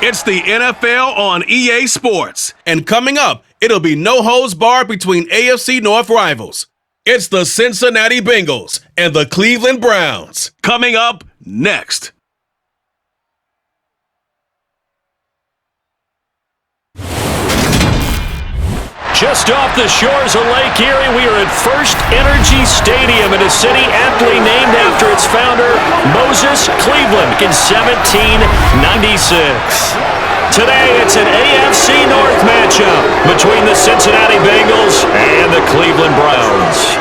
It's the NFL on EA Sports. And coming up, it'll be no holds barred between AFC North rivals. It's the Cincinnati Bengals and the Cleveland Browns. Coming up next. Just off the shores of Lake Erie, we are at First Energy Stadium in a city aptly named after its founder, Moses Cleveland, in 1796. Today, it's an AFC North matchup between the Cincinnati Bengals and the Cleveland Browns.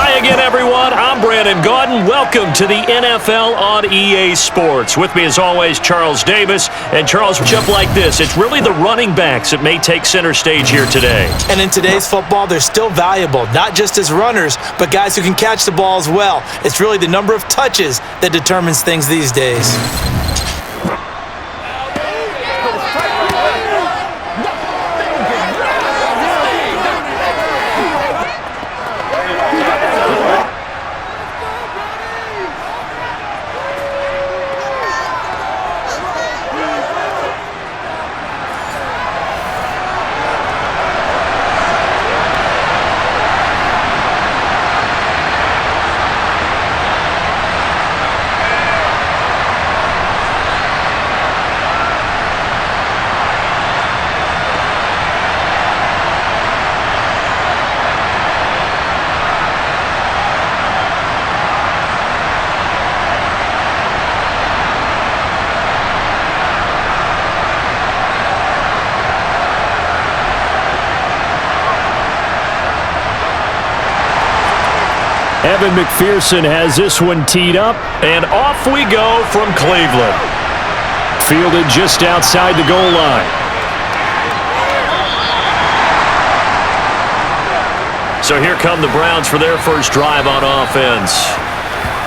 Hi again, everyone. I'm Brandon Gaudin. Welcome to the NFL on EA Sports. With me, as always, Charles Davis. And Charles, jump like this. It's really the running backs that may take center stage here today. And in today's football, they're still valuable, not just as runners, but guys who can catch the ball as well. It's really the number of touches that determines things these days. Evan McPherson has this one teed up, and off we go from Cleveland. Fielded just outside the goal line. So here come the Browns for their first drive on offense.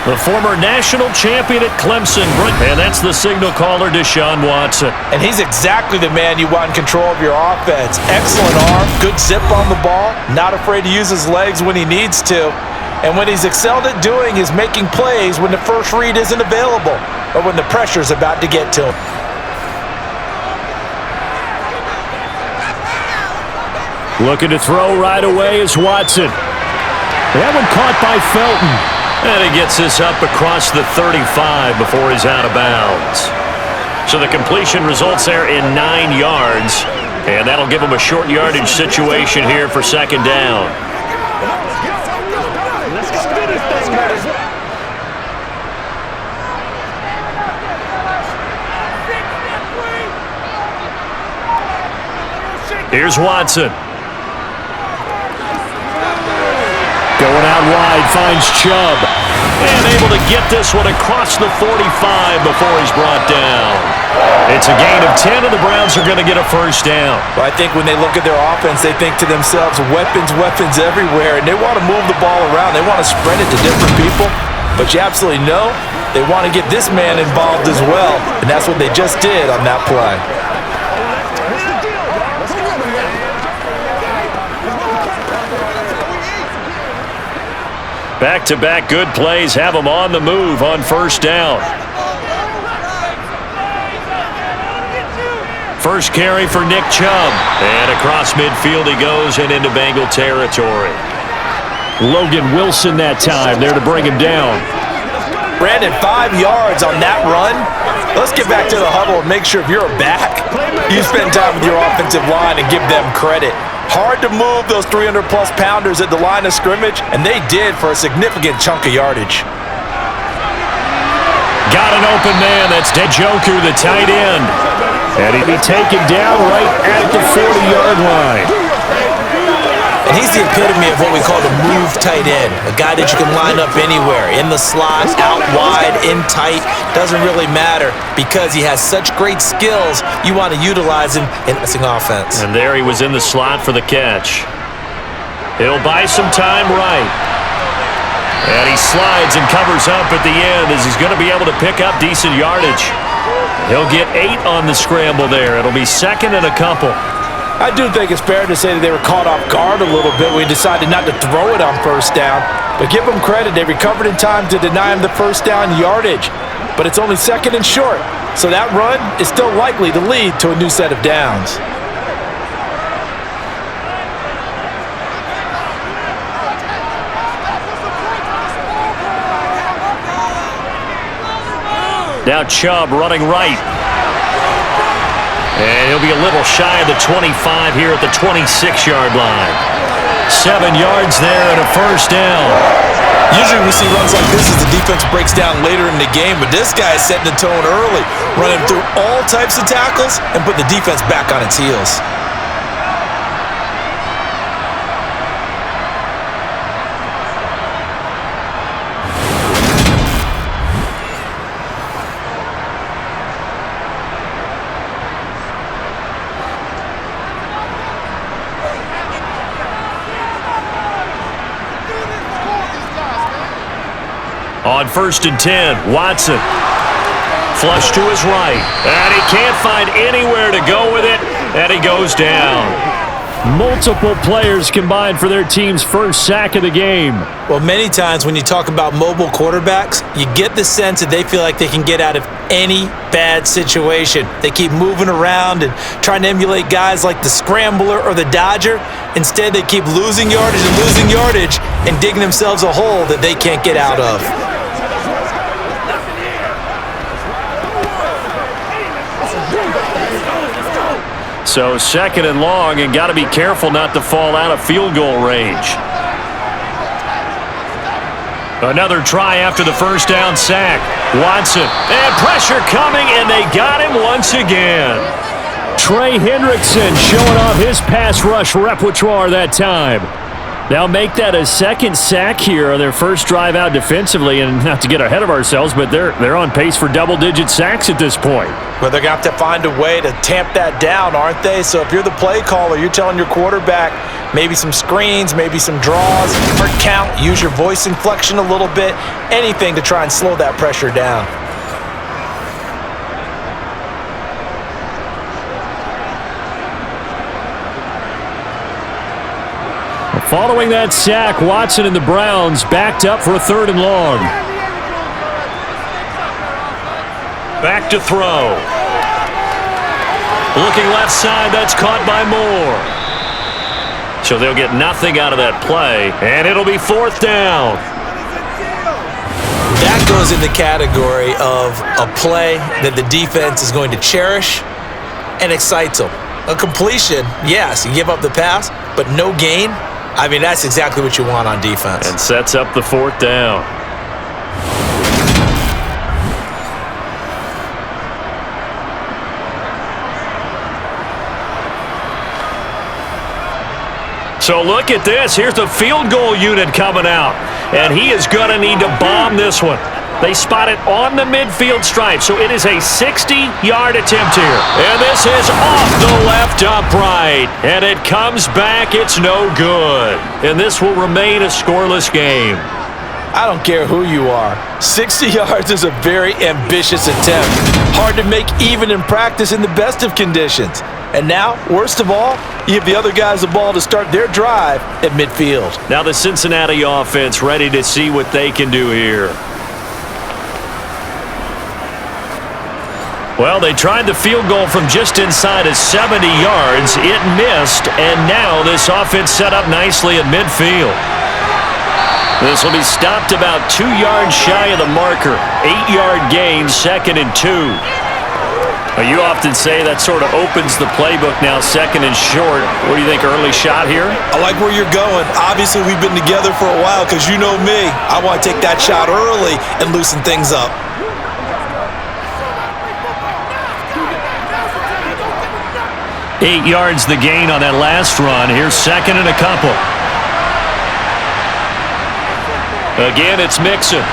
The former national champion at Clemson, and that's the signal caller, Deshaun Watson. And he's exactly the man you want in control of your offense. Excellent arm, good zip on the ball, not afraid to use his legs when he needs to. And what he's excelled at doing is making plays when the first read isn't available or when the pressure's about to get to him. Looking to throw right away is Watson. That one caught by Felton. And he gets this up across the 35 before he's out of bounds. So the completion results there in 9 yards. And that'll give him a short yardage situation here for second down. Here's Watson. Going out wide, finds Chubb. And able to get this one across the 45 before he's brought down. It's a gain of 10, and the Browns are going to get a first down. Well, I think when they look at their offense, they think to themselves, weapons everywhere, and they want to move the ball around. They want to spread it to different people. But you absolutely know they want to get this man involved as well, and that's what they just did on that play. Back-to-back good plays have him on the move on first down. First carry for Nick Chubb. And across midfield he goes and into Bengal territory. Logan Wilson that time there to bring him down. Brandon, 5 yards on that run. Let's get back to the huddle and make sure if you're back, you spend time with your offensive line and give them credit. Hard to move those 300-plus pounders at the line of scrimmage, and they did for a significant chunk of yardage. Got an open man. That's Njoku, the tight end. And he'll be taken down right at the 40-yard line. And he's the epitome of what we call the move tight end, a guy that you can line up anywhere, in the slot, out wide, in tight, doesn't really matter because he has such great skills. You want to utilize him in passing offense. And there he was in the slot for the catch. He'll buy some time right. And he slides and covers up at the end as he's going to be able to pick up decent yardage. He'll get 8 on the scramble there. It'll be second and a couple. I do think it's fair to say that they were caught off guard a little bit when he decided not to throw it on first down. But give them credit, they recovered in time to deny him the first down yardage. but it's only 2nd and short, so that run is still likely to lead to a new set of downs. Now Chubb running right. And he'll be a little shy of the 25 here at the 26-yard line. 7 yards there and a first down. Usually we see runs like this as the defense breaks down later in the game, but this guy is setting the tone early, running through all types of tackles and put the defense back on its heels. On 1st and 10, Watson. Flush to his right. And he can't find anywhere to go with it. And he goes down. Multiple players combined for their team's first sack of the game. Well, many times when you talk about mobile quarterbacks, you get the sense that they feel like they can get out of any bad situation. They keep moving around and trying to emulate guys like the Scrambler or the Dodger. Instead, they keep losing yardage and digging themselves a hole that they can't get out of. So 2nd and long, and got to be careful not to fall out of field goal range. Another try after the first down sack. Watson, and pressure coming, and they got him once again. Trey Hendrickson showing off his pass rush repertoire that time. They'll make that a 2nd sack here on their first drive out defensively, and not to get ahead of ourselves, but they're on pace for double-digit sacks at this point. Well, they're going to have to find a way to tamp that down, aren't they? So if you're the play caller, you're telling your quarterback maybe some screens, maybe some draws, or count, use your voice inflection a little bit, anything to try and slow that pressure down. Following that sack, Watson and the Browns backed up for a 3rd and long. Back to throw. Looking left side, that's caught by Moore. So they'll get nothing out of that play, and it'll be 4th down. That goes in the category of a play that the defense is going to cherish and excites them. A completion, yes, you give up the pass, but no gain. I mean, that's exactly what you want on defense. And sets up the 4th down. So look at this. Here's the field goal unit coming out. And he is going to need to bomb this one. They spot it on the midfield stripe, so it is a 60-yard attempt here. And this is off the left upright. And it comes back. It's no good. And this will remain a scoreless game. I don't care who you are. 60 yards is a very ambitious attempt. Hard to make even in practice in the best of conditions. And now, worst of all, you give the other guys the ball to start their drive at midfield. Now the Cincinnati offense ready to see what they can do here. Well, they tried the field goal from just inside of 70 yards. It missed, and now this offense set up nicely at midfield. This will be stopped about 2 yards shy of the marker. 8-yard gain, 2nd and 2. You often say that sort of opens the playbook now, 2nd and short. What do you think, early shot here? I like where you're going. Obviously, we've been together for a while because you know me. I want to take that shot early and loosen things up. Eight yards the gain on that last run. Here's 2nd and a couple. Again, it's Mixon.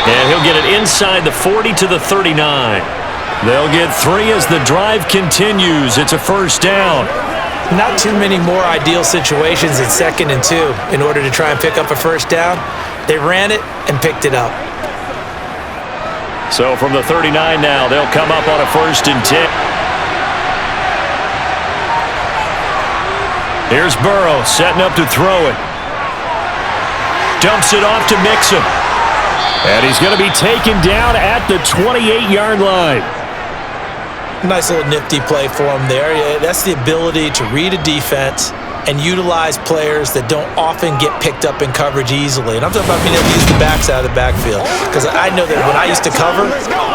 And he'll get it inside the 40 to the 39. They'll get 3 as the drive continues. It's a first down. Not too many more ideal situations at 2nd and 2 in order to try and pick up a first down. They ran it and picked it up. So from the 39 now, they'll come up on a 1st and 10. Here's Burrow setting up to throw it. Dumps it off to Mixon. And he's going to be taken down at the 28-yard line. Nice little nifty play for him there. Yeah, that's the ability to read a defense and utilize players that don't often get picked up in coverage easily. And I'm talking about being able to use the backs out of the backfield. Because I know that when I used to cover,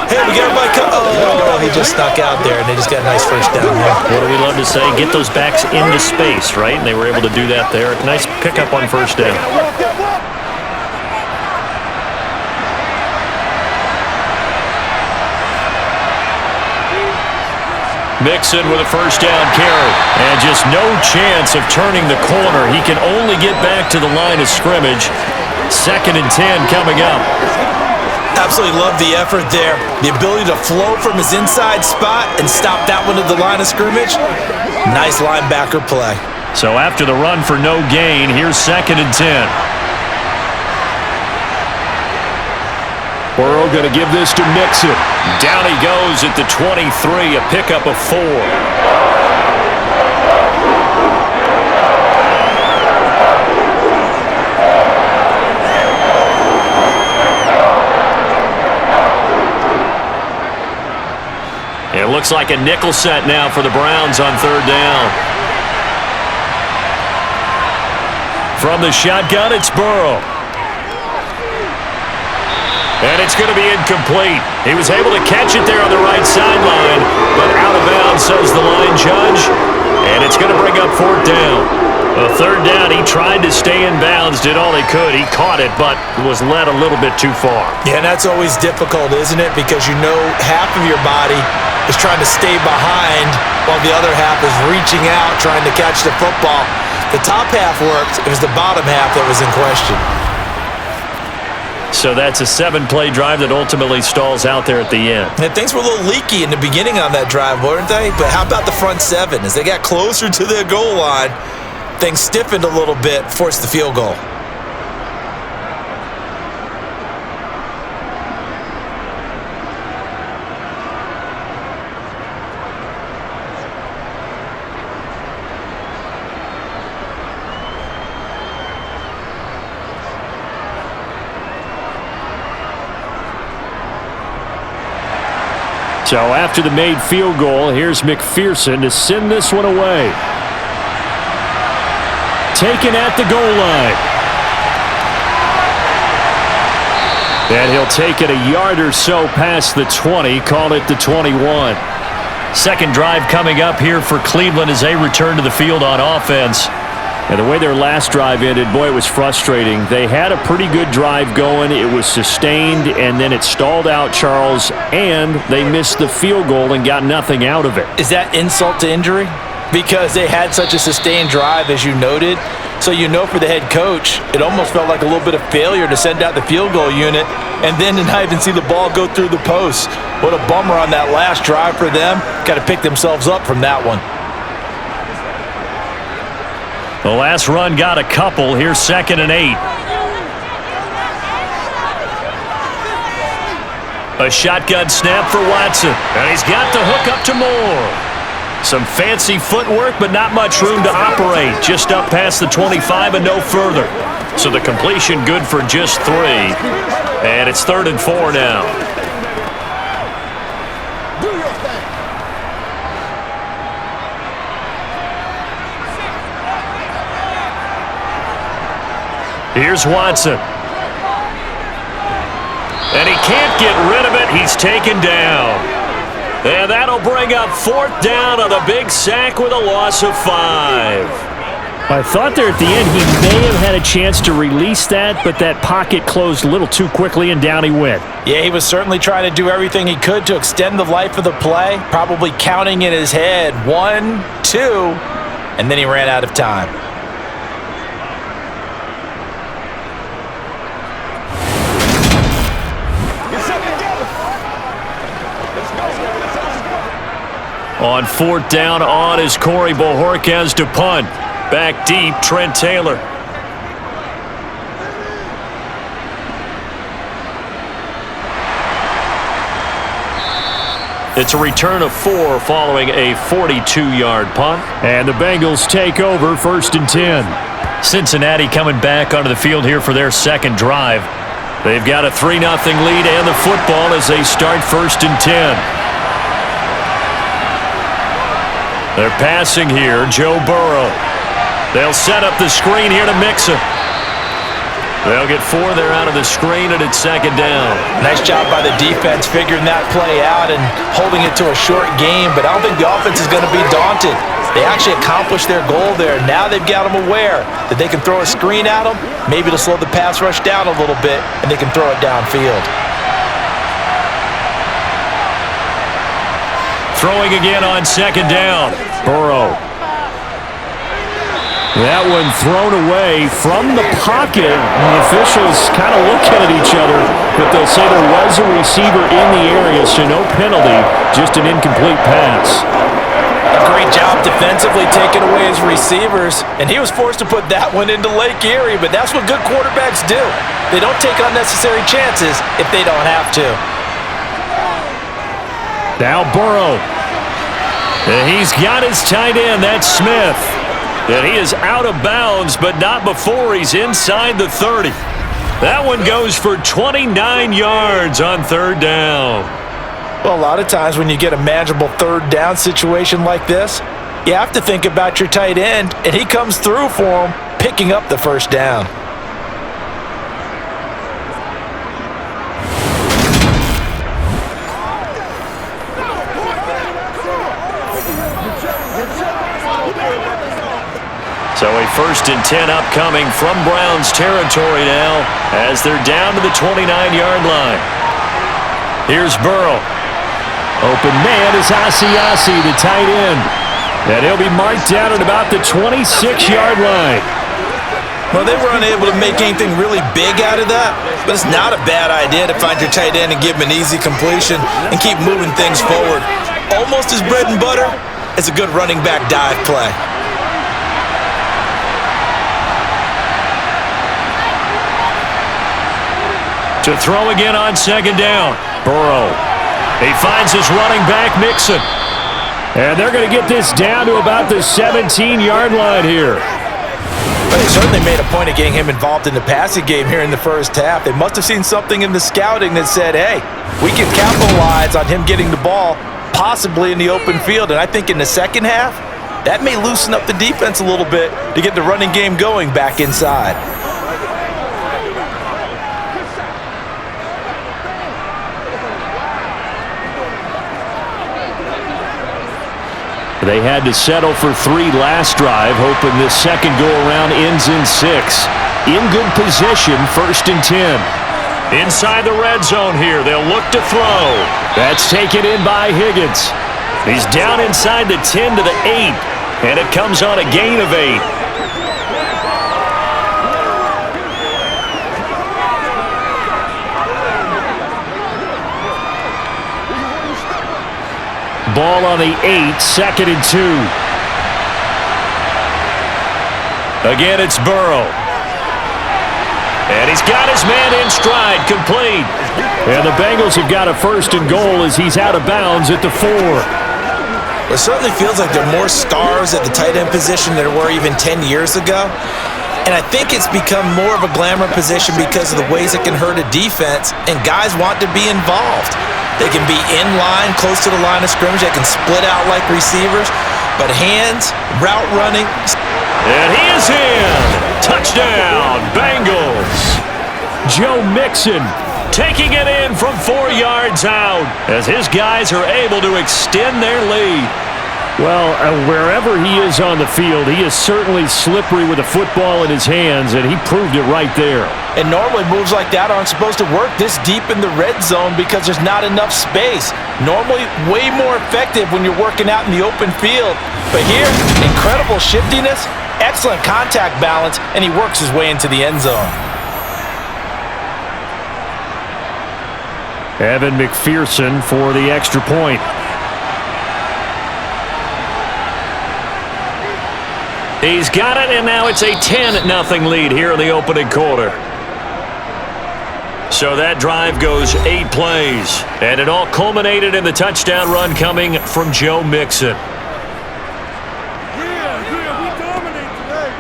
hey, we got everybody oh, he just snuck out there, and they just got a nice first down there. What do we love to say? Get those backs into space, right? And they were able to do that there. Nice pickup on first down. Mixon with a first down carry. And just no chance of turning the corner. He can only get back to the line of scrimmage. 2nd and 10 coming up. Absolutely love the effort there. The ability to flow from his inside spot and stop that one at the line of scrimmage. Nice linebacker play. So after the run for no gain, here's 2nd and 10. Burrow going to give this to Mixon. Down he goes at the 23, a pickup of 4. It looks like a nickel set now for the Browns on 3rd down. From the shotgun, it's Burrow. And it's going to be incomplete. He was able to catch it there on the right sideline, but out of bounds, says the line judge. And it's going to bring up 4th down. A 3rd down, he tried to stay in bounds, did all he could. He caught it, but was led a little bit too far. Yeah, and that's always difficult, isn't it? Because you know half of your body is trying to stay behind while the other half is reaching out, trying to catch the football. The top half worked. It was the bottom half that was in question. So that's a 7-play drive that ultimately stalls out there at the end. And things were a little leaky in the beginning on that drive, weren't they? But how about the front 7? As they got closer to their goal line, things stiffened a little bit, forced the field goal. So after the made field goal, here's McPherson to send this one away. Taken at the goal line. And he'll take it a yard or so past the 20, call it the 21. Second drive coming up here for Cleveland as they return to the field on offense. And the way their last drive ended, boy, it was frustrating. They had a pretty good drive going. It was sustained, and then it stalled out, Charles, and they missed the field goal and got nothing out of it. Is that insult to injury? Because they had such a sustained drive, as you noted. So you know for the head coach, it almost felt like a little bit of failure to send out the field goal unit and then to not even see the ball go through the post. What a bummer on that last drive for them. Got to pick themselves up from that one. The last run got a couple. Here's 2nd and 8. A shotgun snap for Watson. And he's got the hook up to Moore. Some fancy footwork, but not much room to operate. Just up past the 25 and no further. So the completion good for just 3. And it's 3rd and 4 now. Here's Watson. And he can't get rid of it. He's taken down. And that'll bring up 4th down on a big sack with a loss of 5. I thought there at the end he may have had a chance to release that, but that pocket closed a little too quickly and down he went. Yeah, he was certainly trying to do everything he could to extend the life of the play, probably counting in his head 1, 2, and then he ran out of time. On 4th down, on is Corey Bojorquez to punt. Back deep, Trent Taylor. It's a return of 4 following a 42-yard punt. And the Bengals take over 1st and 10. Cincinnati coming back onto the field here for their second drive. They've got a 3-0 lead and the football as they start 1st and 10. They're passing here, Joe Burrow. They'll set up the screen here to Mixon. They'll get 4 there out of the screen, and it's 2nd down. Nice job by the defense figuring that play out and holding it to a short game, but I don't think the offense is going to be daunted. They actually accomplished their goal there. Now they've got them aware that they can throw a screen at them, maybe to slow the pass rush down a little bit, and they can throw it downfield. Throwing again on 2nd down. Burrow. That one thrown away from the pocket. The officials kind of looking at each other, but they'll say there was a receiver in the area, so no penalty, just an incomplete pass. A great job defensively taking away his receivers, and he was forced to put that one into Lake Erie, but that's what good quarterbacks do. They don't take unnecessary chances if they don't have to. Now Burrow. And he's got his tight end, that's Smith. And he is out of bounds, but not before he's inside the 30. That one goes for 29 yards on 3rd down. Well, a lot of times when you get a manageable 3rd down situation like this, you have to think about your tight end, and he comes through for him, picking up the 1st down. So a 1st and 10 upcoming from Browns territory now as they're down to the 29-yard line. Here's Burrow. Open man is Asiasi, the tight end. And he'll be marked down at about the 26-yard line. Well, they were unable to make anything really big out of that, but it's not a bad idea to find your tight end and give him an easy completion and keep moving things forward. Almost as bread and butter as a good running back dive play. To throw again on 2nd down. Burrow. He finds his running back, Mixon. And they're going to get this down to about the 17-yard line here. But they certainly made a point of getting him involved in the passing game here in the 1st half. They must have seen something in the scouting that said, hey, we can capitalize on him getting the ball, possibly in the open field. And I think in the 2nd half, that may loosen up the defense a little bit to get the running game going back inside. They had to settle for 3 last drive, hoping this second go-around ends in 6. In good position, 1st and 10. Inside the red zone here, they'll look to throw. That's taken in by Higgins. He's down inside the 10 to the 8, and it comes on a gain of 8. Ball on the 8, 2nd and 2. Again, it's Burrow. And he's got his man in stride, complete. And the Bengals have got a 1st and goal as he's out of bounds at the 4. It certainly feels like there are more stars at the tight end position than there were even 10 years ago. And I think it's become more of a glamour position because of the ways it can hurt a defense, and guys want to be involved. They can be in line, close to the line of scrimmage. They can split out like receivers. But hands, route running. And he is in. Touchdown, Bengals. Joe Mixon taking it in from 4 yards out as his guys are able to extend their lead. Well, wherever he is on the field, he is certainly slippery with a football in his hands, and he proved it right there. And normally moves like that aren't supposed to work this deep in the red zone because there's not enough space. Normally way more effective when you're working out in the open field. But here, incredible shiftiness, excellent contact balance, and he works his way into the end zone. Evan McPherson for the extra point. He's got it, and now it's a 10-0 lead here in the opening quarter. So that drive goes 8 plays, and it all culminated in the touchdown run coming from Joe Mixon. We dominate today.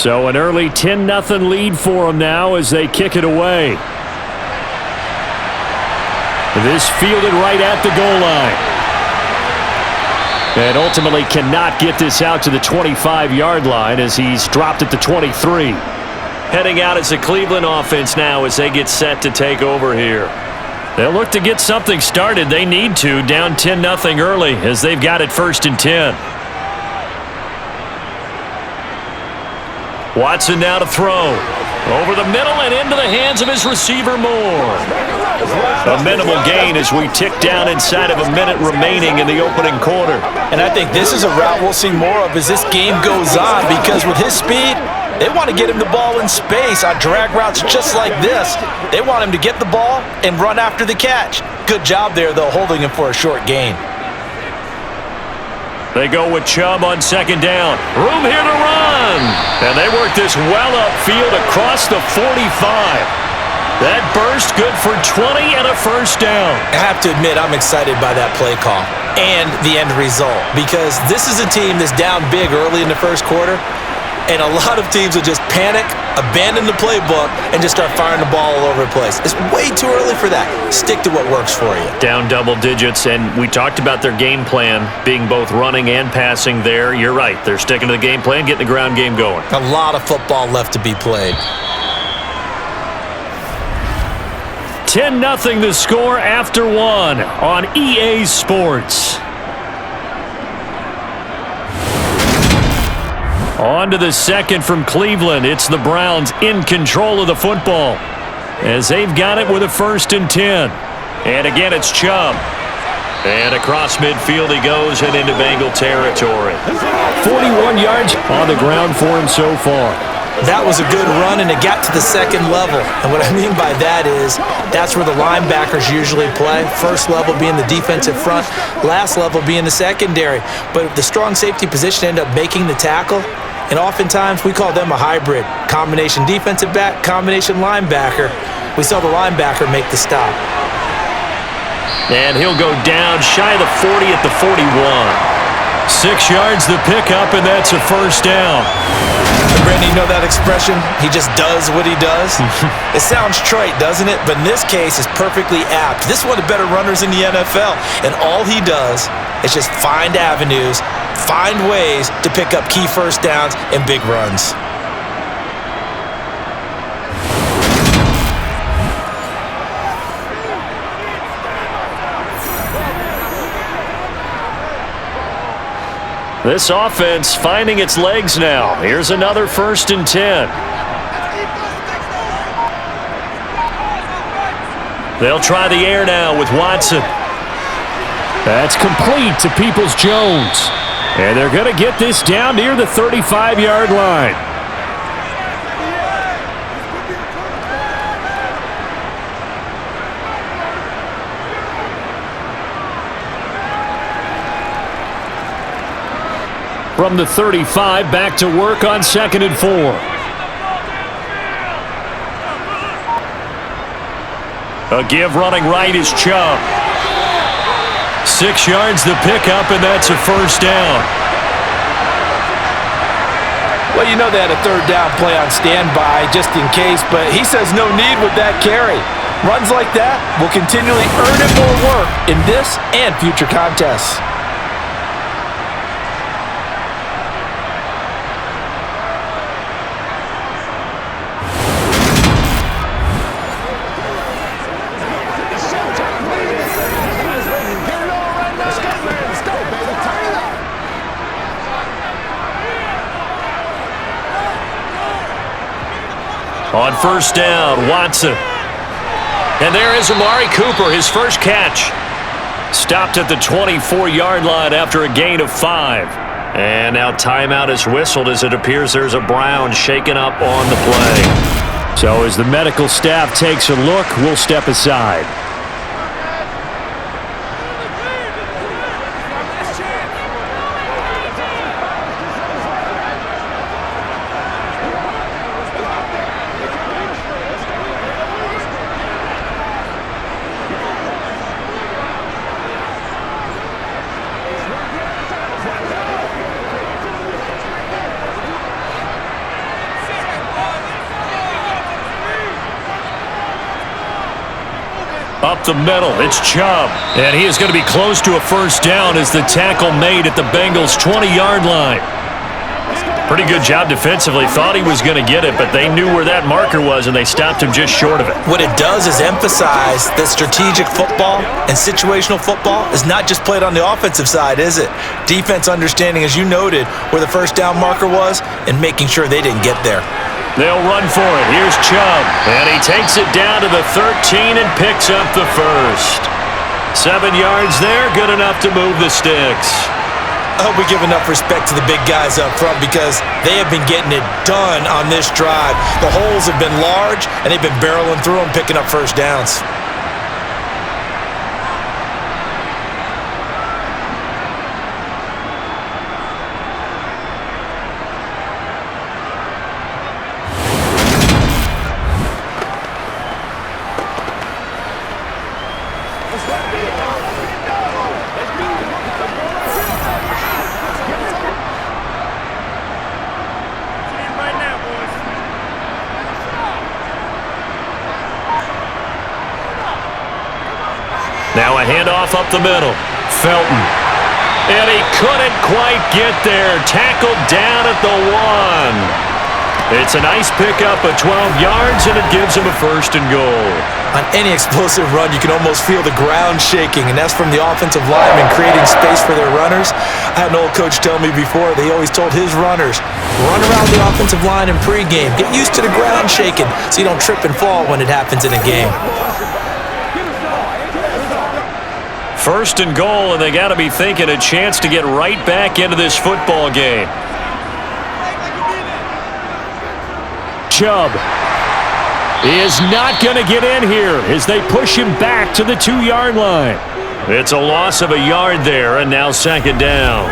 So an early 10-0 lead for them now as they kick it away. This fielded right at the goal line. And ultimately cannot get this out to the 25-yard line as he's dropped at the 23. Heading out as the Cleveland offense now as they get set to take over here. They'll look to get something started. They need to, down 10-0 early as they've got it 1st and 10. Watson now to throw. Over the middle and into the hands of his receiver Moore. A minimal gain as we tick down inside of a minute remaining in the opening quarter. And I think this is a route we'll see more of as this game goes on, because with his speed, they want to get him the ball in space on drag routes just like this. They want him to get the ball and run after the catch. Good job there, though, holding him for a short gain. They go with Chubb on 2nd down. Room here to run. And they work this well upfield across the 45. That burst good for 20 and a 1st down. I have to admit, I'm excited by that play call and the end result, because this is a team that's down big early in the 1st quarter, and a lot of teams will just panic, abandon the playbook, and just start firing the ball all over the place. It's way too early for that. Stick to what works for you. Down double digits, and we talked about their game plan being both running and passing there. You're right. They're sticking to the game plan, getting the ground game going. A lot of football left to be played. 10-0 the score after 1 on EA Sports. On to the 2nd from Cleveland. It's the Browns in control of the football as they've got it with a 1st and 10. And again, it's Chubb. And across midfield he goes and into Bengal territory. 41 yards on the ground for him so far. That was a good run, and it got to the 2nd level. And what I mean by that is that's where the linebackers usually play. 1st level being the defensive front, last level being the secondary. But the strong safety position ended up making the tackle, and oftentimes we call them a hybrid. Combination defensive back, combination linebacker. We saw the linebacker make the stop. And he'll go down shy of the 40 at the 41. 6 yards the pickup, and that's a 1st down. Brandon, you know that expression? He just does what he does? It sounds trite, doesn't it? But in this case, it's perfectly apt. This is one of the better runners in the NFL, and all he does is just find avenues, find ways to pick up key 1st downs and big runs. This offense finding its legs now. Here's another 1st and 10. They'll try the air now with Watson. That's complete to Peoples-Jones. And they're going to get this down near the 35-yard line. From the 35, back to work on 2nd and 4. A give running right is Chubb. 6 yards the pickup, and that's a 1st down. Well, you know they had a 3rd down play on standby just in case, but he says no need with that carry. Runs like that will continually earn him more work in this and future contests. On 1st down, Watson. And there is Amari Cooper, his first catch. Stopped at the 24-yard line after a gain of 5. And now timeout is whistled as it appears there's a Brown shaken up on the play. So as the medical staff takes a look, we'll step aside. the middle. It's Chubb. And he is going to be close to a first down as the tackle made at the Bengals' 20-yard line. Pretty good job defensively. Thought he was going to get it, but they knew where that marker was, and they stopped him just short of it. What it does is emphasize that strategic football and situational football is not just played on the offensive side, is it? Defense understanding, as you noted, where the first down marker was and making sure they didn't get there. They'll run for it. Here's Chubb, and he takes it down to the 13 and picks up the first. 7 yards there, good enough to move the sticks. I hope we give enough respect to the big guys up front because they have been getting it done on this drive. The holes have been large, and they've been barreling through them, picking up first downs. Now a handoff up the middle. Felton. And he couldn't quite get there. Tackled down at the 1. It's a nice pickup of 12 yards, and it gives him a first and goal. On any explosive run, you can almost feel the ground shaking, and that's from the offensive linemen creating space for their runners. I had an old coach tell me before, they always told his runners, run around the offensive line in pregame. Get used to the ground shaking so you don't trip and fall when it happens in a game. First and goal, and they got to be thinking a chance to get right back into this football game. Chubb is not going to get in here as they push him back to the 2-yard line. It's a loss of a yard there, and now second down.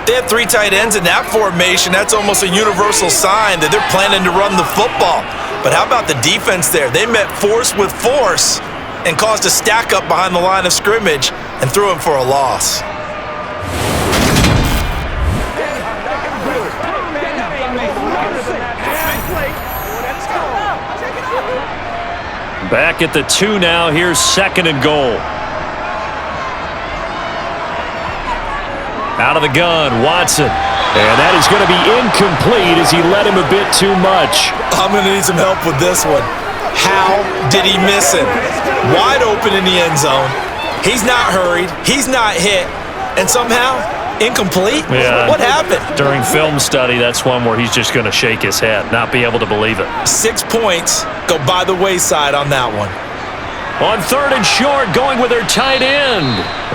They have 3 tight ends in that formation. That's almost a universal sign that they're planning to run the football. But how about the defense there? They met force with force and caused a stack up behind the line of scrimmage and threw him for a loss. Back at the 2 now. Here's second and goal. Out of the gun, Watson. And that is going to be incomplete as he led him a bit too much. I'm going to need some help with this one. How did he miss him? Wide open in the end zone. He's not hurried. He's not hit. And somehow, incomplete? Yeah. What happened? During film study, that's one where he's just going to shake his head, not be able to believe it. 6 points go by the wayside on that one. On third and short, going with their tight end.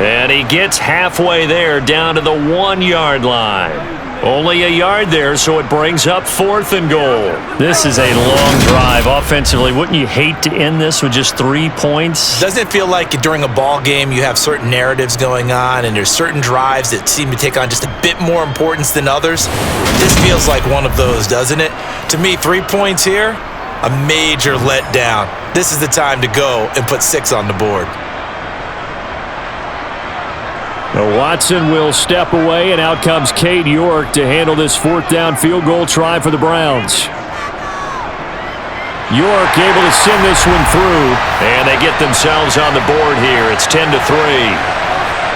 And he gets halfway there, down to the 1-yard line. Only a yard there, so it brings up fourth and goal. This is a long drive offensively. Wouldn't you hate to end this with just 3 points? Doesn't it feel like during a ball game you have certain narratives going on and there's certain drives that seem to take on just a bit more importance than others? This feels like one of those, doesn't it? To me, 3 points here, a major letdown. This is the time to go and put 6 on the board. Watson will step away, and out comes Cade York to handle this 4th down field goal try for the Browns. York able to send this one through, and they get themselves on the board here. It's 10-3.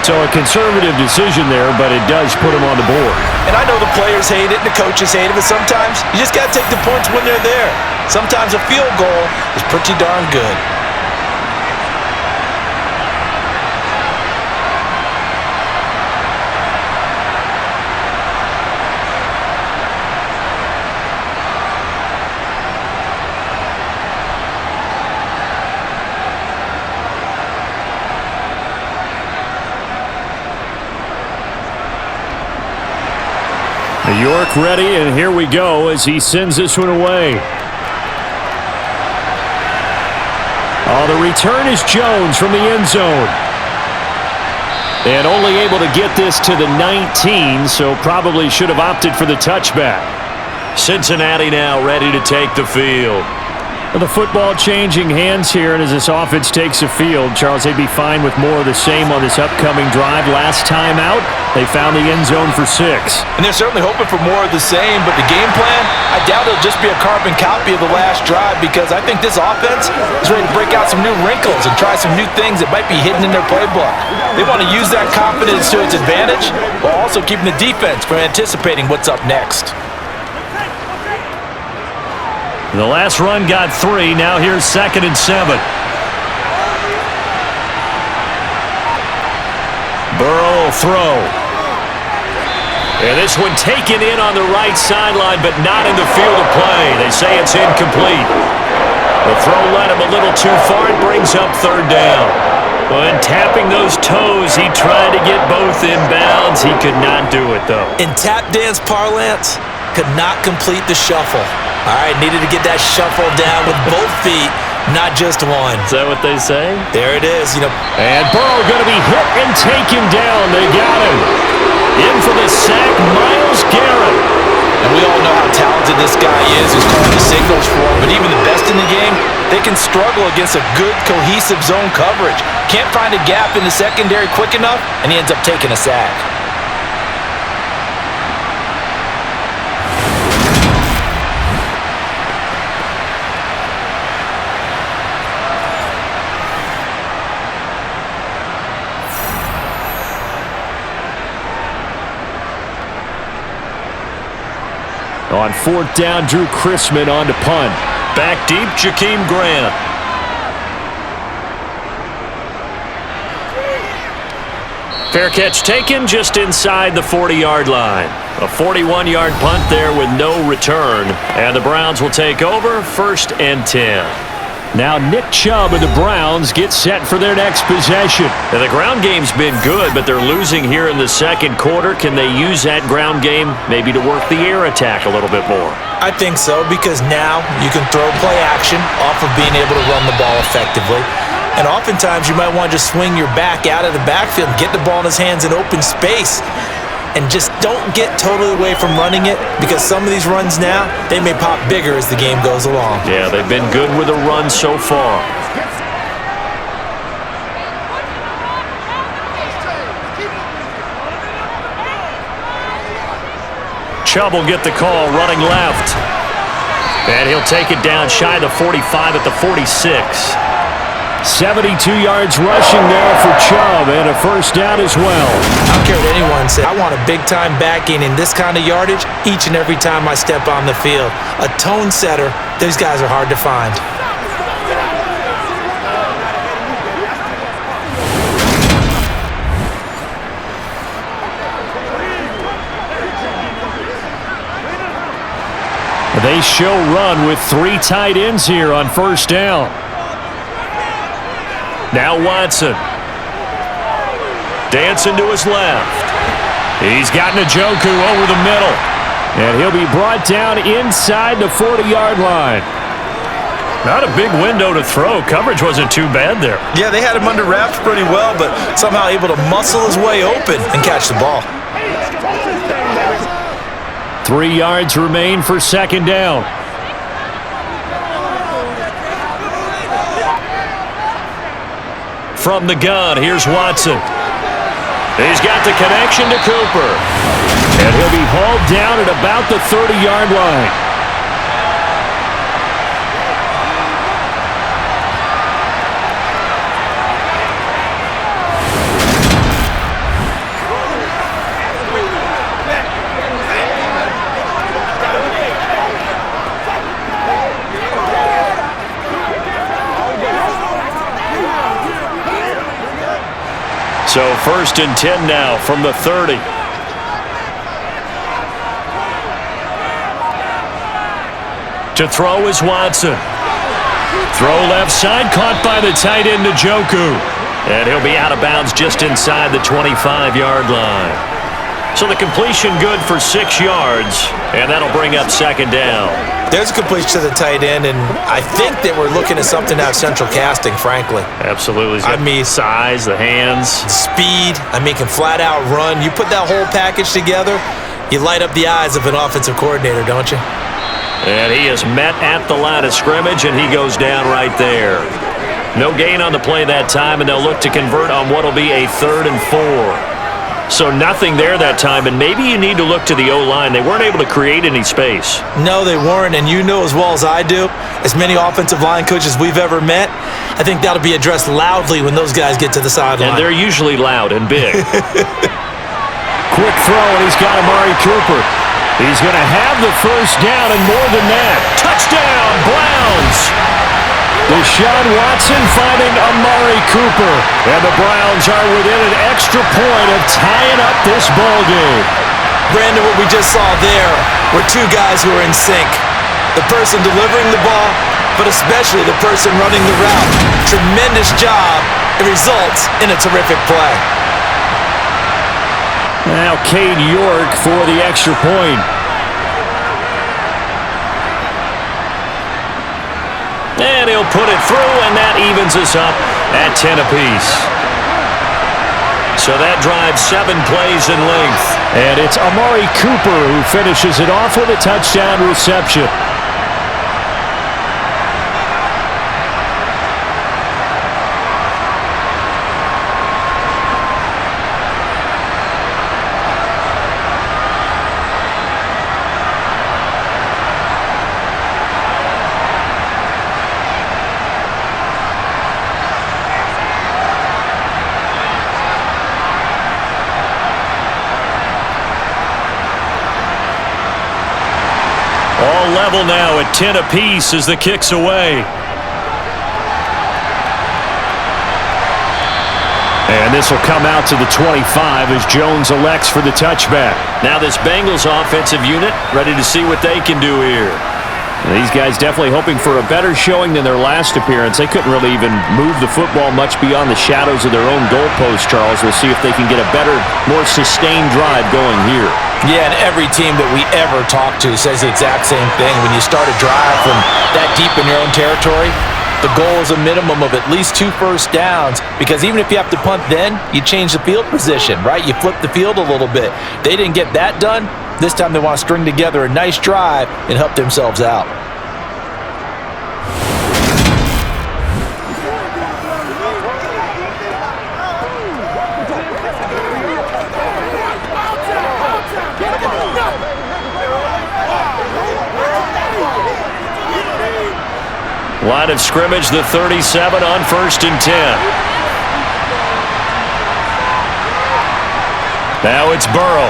So a conservative decision there, but it does put them on the board. And I know the players hate it and the coaches hate it, but sometimes you just got to take the points when they're there. Sometimes a field goal is pretty darn good. York ready, and here we go as he sends this one away. Oh, the return is Jones from the end zone. And only able to get this to the 19, so probably should have opted for the touchback. Cincinnati now ready to take the field. The football changing hands here, and as this offense takes the field, Charles, they'd be fine with more of the same on this upcoming drive. Last time out, They found the end zone for 6. And they're certainly hoping for more of the same, but the game plan, I doubt it'll just be a carbon copy of the last drive, because I think this offense is ready to break out some new wrinkles and try some new things that might be hidden in their playbook. They want to use that confidence to its advantage while also keeping the defense from anticipating what's up next. The last run got 3. Now here's 2nd and 7. Burrow will throw. And this one taken in on the right sideline, but not in the field of play. They say it's incomplete. The throw led him a little too far. It brings up 3rd down. When tapping those toes, he tried to get both inbounds. He could not do it, though. In tap dance parlance, could not complete the shuffle. All right, needed to get that shuffle down with both feet, not just one. Is that what they say? There it is. And Burrow going to be hit and taken down. They got him. In for the sack, Myles Garrett. And we all know how talented this guy is, who's calling the signals for him. But even the best in the game, they can struggle against a good, cohesive zone coverage. Can't find a gap in the secondary quick enough, and he ends up taking a sack. On 4th down, Drew Chrisman on to punt. Back deep, Jakeem Grant. Fair catch taken just inside the 40-yard line. A 41-yard punt there with no return. And the Browns will take over 1st and 10. Now Nick Chubb of the Browns gets set for their next possession. Now, the ground game's been good, but they're losing here in the 2nd quarter. Can they use that ground game maybe to work the air attack a little bit more? I think so, because now you can throw play action off of being able to run the ball effectively. And oftentimes you might want to just swing your back out of the backfield and get the ball in his hands in open space. And just don't get totally away from running it, because some of these runs now, they may pop bigger as the game goes along. Yeah, they've been good with a run so far. Chubb will get the call running left. And he'll take it down shy of the 45 at the 46. 72 yards rushing there for Chubb, and a 1st down as well. I don't care what anyone says. I want a big-time backing in this kind of yardage each and every time I step on the field. A tone setter, these guys are hard to find. They show run with 3 tight ends here on 1st down. Now Watson. Dancing to his left. He's got Njoku over the middle. And he'll be brought down inside the 40-yard line. Not a big window to throw. Coverage wasn't too bad there. Yeah, they had him under wraps pretty well, but somehow able to muscle his way open and catch the ball. 3 yards remain for 2nd down. From the gun, here's Watson. He's got the connection to Cooper. And he'll be hauled down at about the 30-yard line. So 1st and 10 now from the 30. To throw is Watson. Throw left side, caught by the tight end Njoku. And he'll be out of bounds just inside the 25-yard line. So the completion good for 6 yards, and that'll bring up 2nd down. There's a completion to the tight end, and I think that we're looking at something out of central casting, frankly. Absolutely. I mean, size, the hands. Speed. Can flat out run. You put that whole package together, you light up the eyes of an offensive coordinator, don't you? And he is met at the line of scrimmage, and he goes down right there. No gain on the play that time, and they'll look to convert on what will be a 3rd and 4. So nothing there that time, and maybe you need to look to the O-line. They weren't able to create any space. No, they weren't, and you know as well as I do, as many offensive line coaches we've ever met, I think that'll be addressed loudly when those guys get to the sideline. And they're usually loud and big. Quick throw, and he's got Amari Cooper. He's going to have the first down, and more than that. Touchdown, Browns! Deshaun Watson finding Amari Cooper. And the Browns are within an extra point of tying up this ball game. Brandon, what we just saw there were two guys who are in sync. The person delivering the ball, but especially the person running the route. Tremendous job. It results in a terrific play. Now Cade York for the extra point. And he'll put it through, and that evens us up at 10 apiece. So that drives 7 plays in length. And it's Amari Cooper who finishes it off with a touchdown reception. All level now at 10 apiece as the kick's away. And this will come out to the 25 as Jones elects for the touchback. Now this Bengals offensive unit ready to see what they can do here. These guys definitely hoping for a better showing than their last appearance. They couldn't really even move the football much beyond the shadows of their own goalpost, Charles. We'll see if they can get a better, more sustained drive going here. Yeah, and every team that we ever talk to says the exact same thing. When you start a drive from that deep in your own territory, the goal is a minimum of at least 2 first downs, because even if you have to punt then, you change the field position, right? You flip the field a little bit. They didn't get that done. This time they want to string together a nice drive and help themselves out. Line of scrimmage, the 37 on 1st and 10. Now it's Burrow.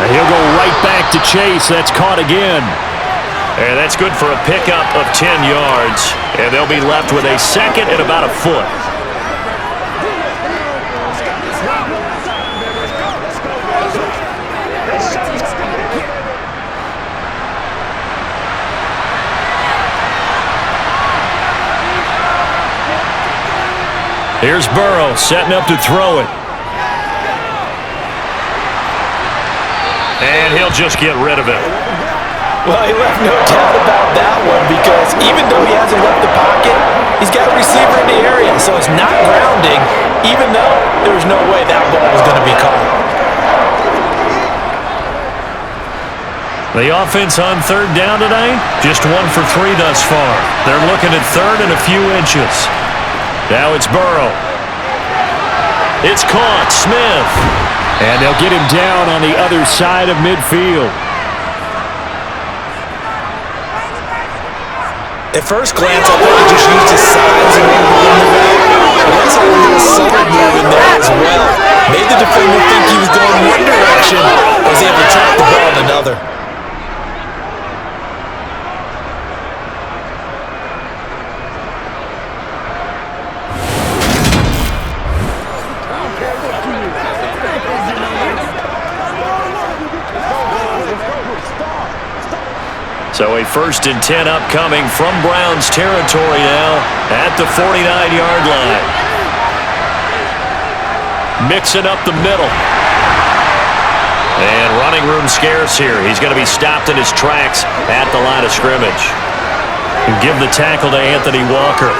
And he'll go right back to Chase. That's caught again. And that's good for a pickup of 10 yards. And they'll be left with a second and about a foot. Here's Burrow setting up to throw it. And he'll just get rid of it. Well, he left no doubt about that one, because even though he hasn't left the pocket, he's got a receiver in the area, so it's not grounding, even though there was no way that ball was going to be caught. The offense on 3rd down tonight, just 1 for 3 thus far. They're looking at 3rd and a few inches. Now it's Burrow. It's caught. Smith. And they'll get him down on the other side of midfield. At first glance, I thought he just used his size in order to win the route. But let's have a little subtle move in there as well. Made the defender think he was going one direction, but was able to track the ball in another. So a 1st and 10 upcoming from Browns territory now at the 49-yard line. Mixing up the middle. And running room scarce here. He's going to be stopped in his tracks at the line of scrimmage. And give the tackle to Anthony Walker.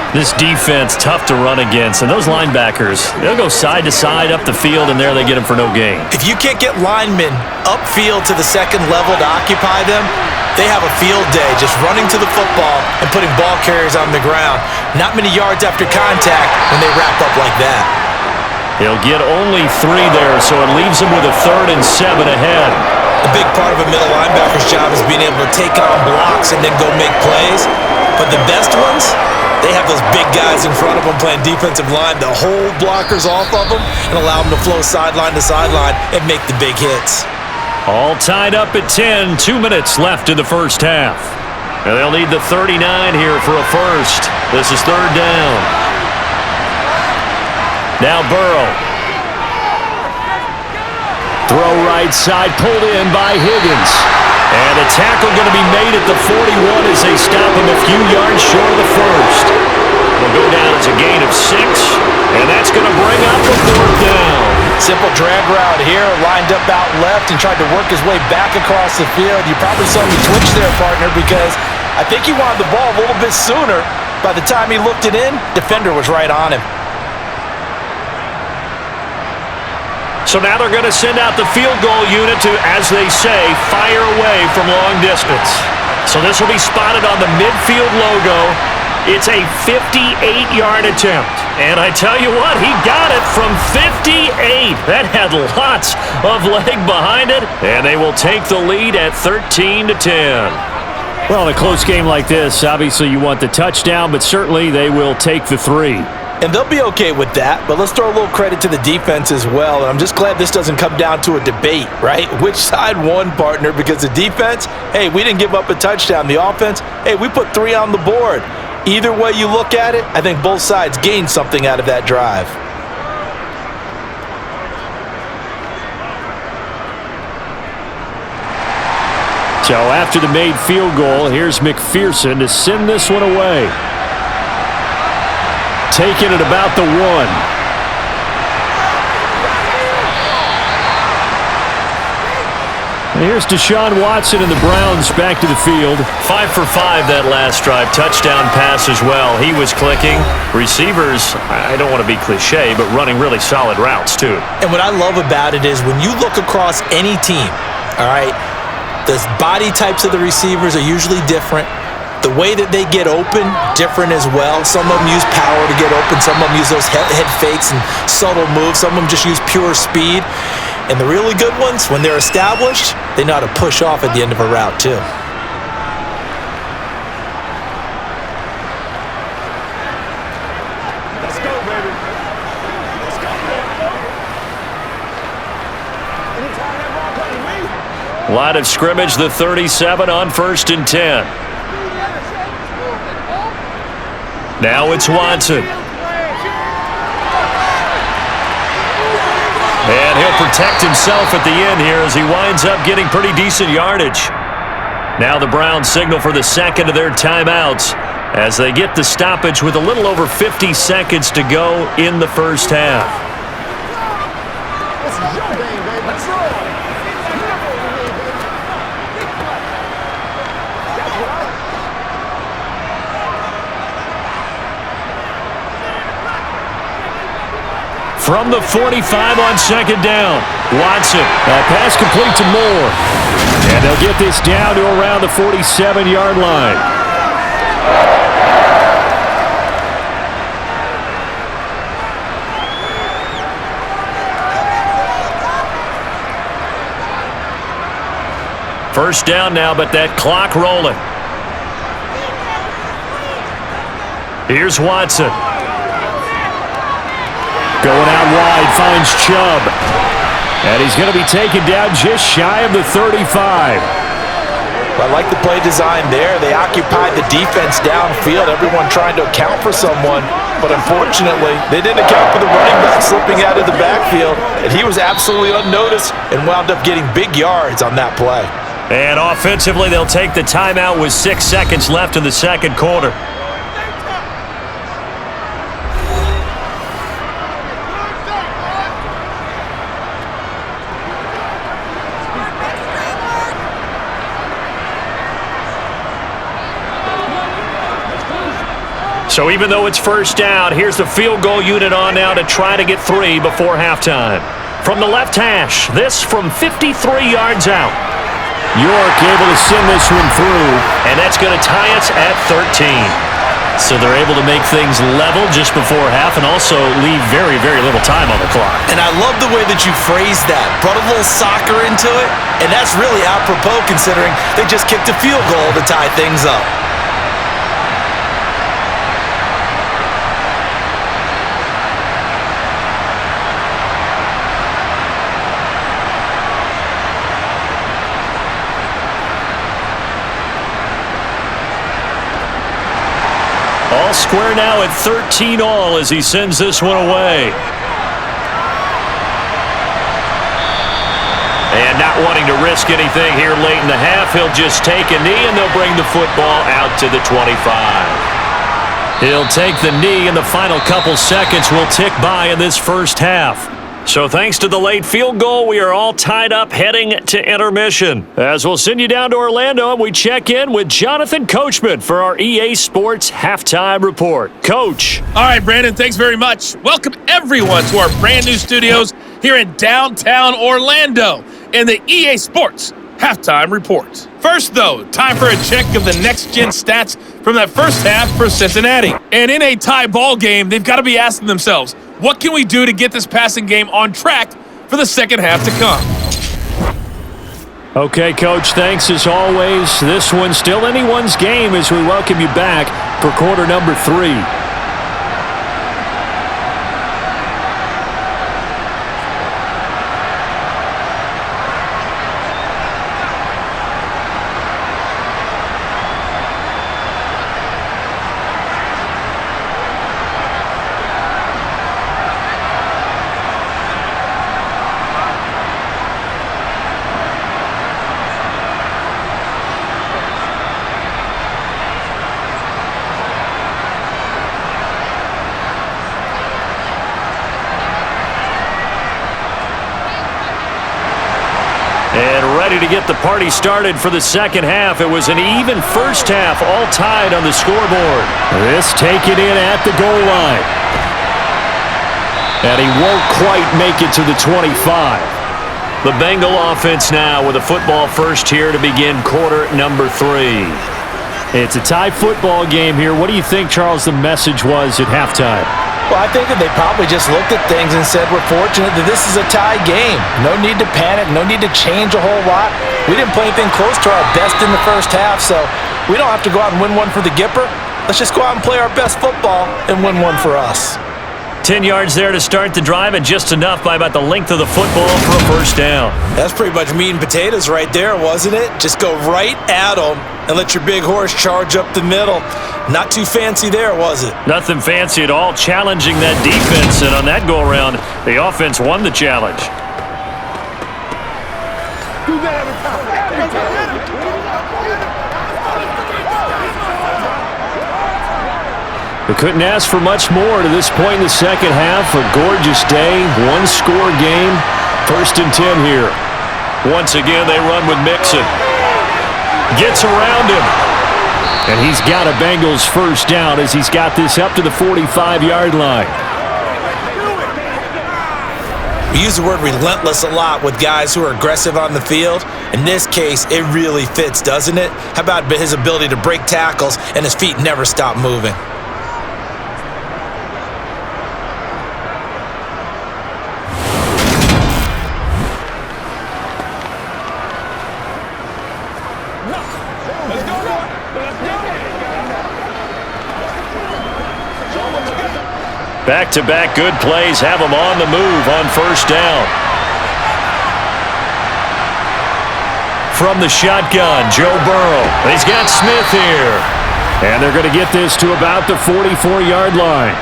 This defense, tough to run against. And those linebackers, they'll go side to side up the field, and there they get him for no gain. If you can't get linemen upfield to the 2nd level to occupy them, they have a field day just running to the football and putting ball carriers on the ground. Not many yards after contact when they wrap up like that. He'll get only 3 there, so it leaves him with a 3rd and 7 ahead. A big part of a middle linebacker's job is being able to take on blocks and then go make plays. But the best ones, they have those big guys in front of them playing defensive line to hold blockers off of them and allow them to flow sideline to sideline and make the big hits. All tied up at 10, 2 minutes left in the first half. And they'll need the 39 here for a first. This is 3rd down. Now Burrow. Throw right side, pulled in by Higgins. And a tackle going to be made at the 41 as they stop him a few yards short of the first. Will go down as a gain of 6, and that's going to bring up a 4th down. Simple drag route here, lined up out left and tried to work his way back across the field. You probably saw me twitch there, partner, because I think he wanted the ball a little bit sooner. By the time he looked it in, defender was right on him. So now they're going to send out the field goal unit to, as they say, fire away from long distance. So this will be spotted on the midfield logo. It's a 58-yard attempt. And I tell you what, he got it from 58. That had lots of leg behind it. And they will take the lead at 13-10. Well, in a close game like this, obviously you want the touchdown, but certainly they will take the 3. And they'll be okay with that, but let's throw a little credit to the defense as well. And I'm just glad this doesn't come down to a debate, right? Which side won, partner? Because the defense, hey, we didn't give up a touchdown. The offense, hey, we put 3 on the board. Either way you look at it, I think both sides gained something out of that drive. So after the made field goal, here's McPherson to send this one away. Taking it about the 1. And here's Deshaun Watson and the Browns back to the field. 5 for 5 that last drive. Touchdown pass as well. He was clicking. Receivers, I don't want to be cliche, but running really solid routes too. And what I love about it is when you look across any team, all right, the body types of the receivers are usually different. The way that they get open, different as well. Some of them use power to get open. Some of them use those head fakes and subtle moves. Some of them just use pure speed. And the really good ones, when they're established, they know how to push off at the end of a route too. Let's go, baby. Let's go. Anytime that ball comes to me. Line of scrimmage, the 37 on 1st and 10. Now it's Watson. And he'll protect himself at the end here as he winds up getting pretty decent yardage. Now the Browns signal for the second of their timeouts as they get the stoppage with a little over 50 seconds to go in the first half. This is your game, baby. Let's roll. From the 45 on 2nd down, Watson. Pass complete to Moore. And they'll get this down to around the 47-yard line. First down now, but that clock rolling. Here's Watson. Going out wide, finds Chubb. And he's going to be taken down just shy of the 35. I like the play design there. They occupied the defense downfield, everyone trying to account for someone. But unfortunately, they didn't account for the running back slipping out of the backfield. And he was absolutely unnoticed and wound up getting big yards on that play. And offensively, they'll take the timeout with 6 seconds left in the second quarter. So even though it's first down, here's the field goal unit on now to try to get 3 before halftime. From the left hash, this from 53 yards out. York able to send this one through. And that's going to tie us at 13. So they're able to make things level just before half and also leave very, very little time on the clock. And I love the way that you phrased that. Brought a little soccer into it, and that's really apropos considering they just kicked a field goal to tie things up. All square now at 13-all as he sends this one away. And not wanting to risk anything here late in the half, he'll just take a knee and they'll bring the football out to the 25. He'll take the knee and the final couple seconds will tick by in this first half. So thanks to the late field goal, we are all tied up heading to intermission. As we'll send you down to Orlando, and we check in with Jonathan Coachman for our EA Sports Halftime Report. Coach. All right, Brandon, thanks very much. Welcome everyone to our brand new studios here in downtown Orlando in the EA Sports Halftime Report. First, though, time for a check of the next-gen stats from that first half for Cincinnati. And in a tie ball game, they've got to be asking themselves, what can we do to get this passing game on track for the second half to come? Okay, Coach, thanks as always. This one's still anyone's game as we welcome you back for quarter number 3. And ready to get the party started for the second half. It was an even first half, all tied on the scoreboard. This taken in at the goal line. And he won't quite make it to the 25. The Bengal offense now with a football first here to begin quarter number 3. It's a tie football game here. What do you think, Charles, the message was at halftime? Well, I think that they probably just looked at things and said, we're fortunate that this is a tie game. No need to panic, no need to change a whole lot. We didn't play anything close to our best in the first half, so we don't have to go out and win one for the Gipper. Let's just go out and play our best football and win one for us. 10 yards there to start the drive, and just enough by about the length of the football for a first down. That's pretty much meat and potatoes right there, wasn't it? Just go right at them and let your big horse charge up the middle. Not too fancy there, was it? Nothing fancy at all, challenging that defense, and on that go-around, the offense won the challenge. Do that every time. They couldn't ask for much more to this point in the second half. A gorgeous day, one-score game. 1st and 10 here. Once again, they run with Mixon. Gets around him. And he's got a Bengals first down as he's got this up to the 45-yard line. We use the word relentless a lot with guys who are aggressive on the field. In this case, it really fits, doesn't it? How about his ability to break tackles and his feet never stop moving? Back-to-back good plays have him on the move on first down. From the shotgun, Joe Burrow. He's got Smith here. And they're going to get this to about the 44-yard line.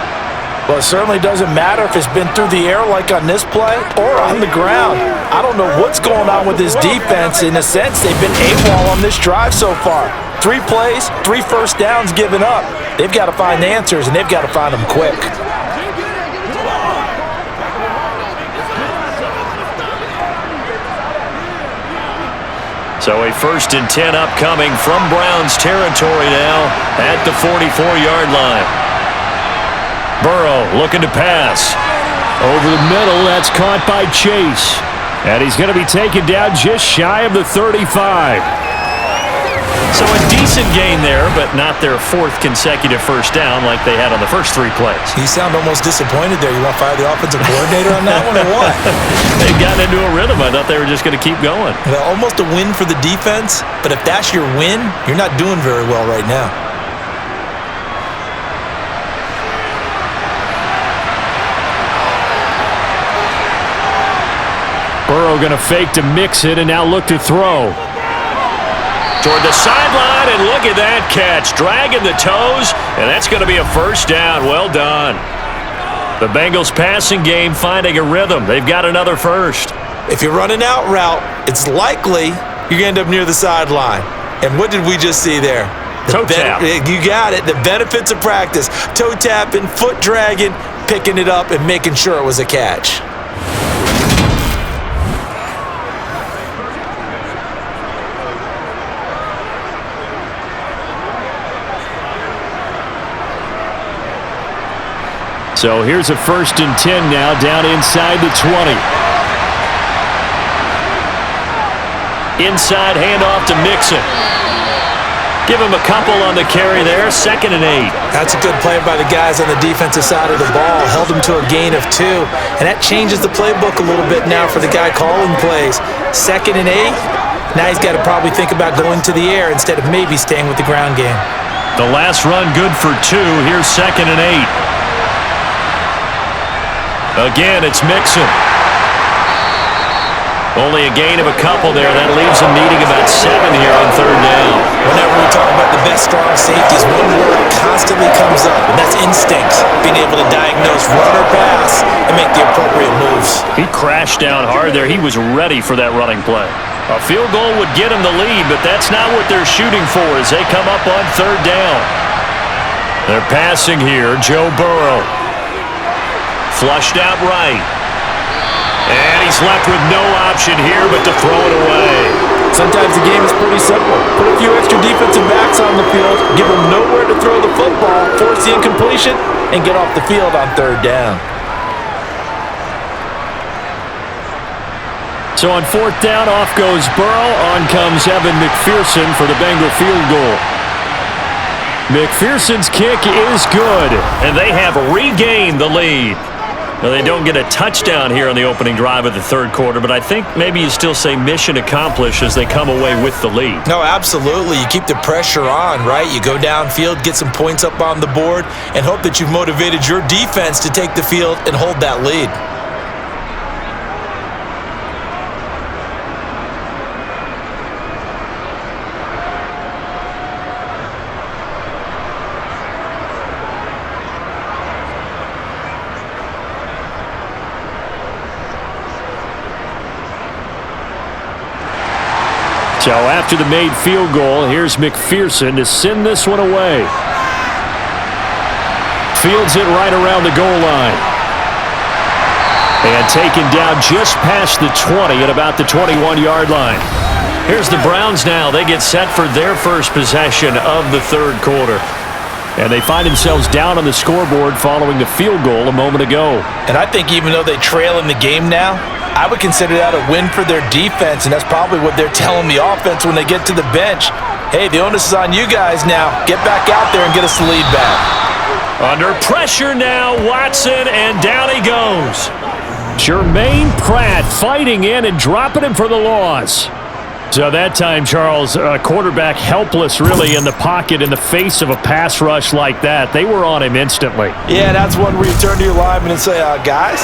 Well, it certainly doesn't matter if it's been through the air like on this play or on the ground. I don't know what's going on with this defense. In a sense, they've been AWOL on this drive so far. 3 plays, 3 first downs given up. They've got to find answers, and they've got to find them quick. So a 1st and 10 upcoming from Browns territory now at the 44-yard line. Burrow looking to pass. Over the middle, that's caught by Chase. And he's going to be taken down just shy of the 35. So a decent gain there, but not their fourth consecutive first down like they had on the first 3 plays. You sound almost disappointed there. You want to fire the offensive coordinator on that one or what? They got into a rhythm. I thought they were just going to keep going. Well, almost a win for the defense, but if that's your win, you're not doing very well right now. Burrow going to fake to mix it and now look to throw. Toward the sideline, and look at that catch. Dragging the toes, and that's going to be a first down. Well done. The Bengals passing game finding a rhythm. They've got another first. If you're running out route, it's likely you're going to end up near the sideline. And what did we just see there? Toe tap. You got it. The benefits of practice. Toe tapping, foot dragging, picking it up, and making sure it was a catch. So here's a 1st and 10 now, down inside the 20. Inside handoff to Mixon. Give him a couple on the carry there. 2nd and 8. That's a good play by the guys on the defensive side of the ball. Held him to a gain of 2. And that changes the playbook a little bit now for the guy calling plays. 2nd and 8. Now he's got to probably think about going to the air instead of maybe staying with the ground game. The last run good for 2. Here's 2nd and 8. Again, it's Mixon. Only a gain of a couple there. That leaves them needing about 7 here on 3rd down. Whenever we talk about the best strong safeties, one word constantly comes up, and that's instinct. Being able to diagnose run or pass and make the appropriate moves. He crashed down hard there. He was ready for that running play. A field goal would get him the lead, but that's not what they're shooting for as they come up on 3rd down. They're passing here. Joe Burrow. Flushed out right. And he's left with no option here but to throw it away. Sometimes the game is pretty simple. Put a few extra defensive backs on the field, give them nowhere to throw the football, force the incompletion, and get off the field on 3rd down. So on 4th down, off goes Burrow. On comes Evan McPherson for the Bengal field goal. McPherson's kick is good. And they have regained the lead. Now, they don't get a touchdown here on the opening drive of the 3rd quarter, but I think maybe you still say mission accomplished as they come away with the lead. No, absolutely. You keep the pressure on, right? You go downfield, get some points up on the board, and hope that you've motivated your defense to take the field and hold that lead. So after the made field goal, here's McPherson to send this one away. Fields it right around the goal line. And taken down just past the 20 at about the 21-yard line. Here's the Browns now. They get set for their first possession of the 3rd quarter. And they find themselves down on the scoreboard following the field goal a moment ago. And I think even though they trail in the game now, I would consider that a win for their defense, and that's probably what they're telling the offense when they get to the bench. Hey, the onus is on you guys now. Get back out there and get us the lead back. Under pressure now, Watson, and down he goes. Jermaine Pratt fighting in and dropping him for the loss. So that time, Charles, quarterback helpless really in the pocket in the face of a pass rush like that. They were on him instantly. Yeah, that's one where you turn to your lineman and say, guys,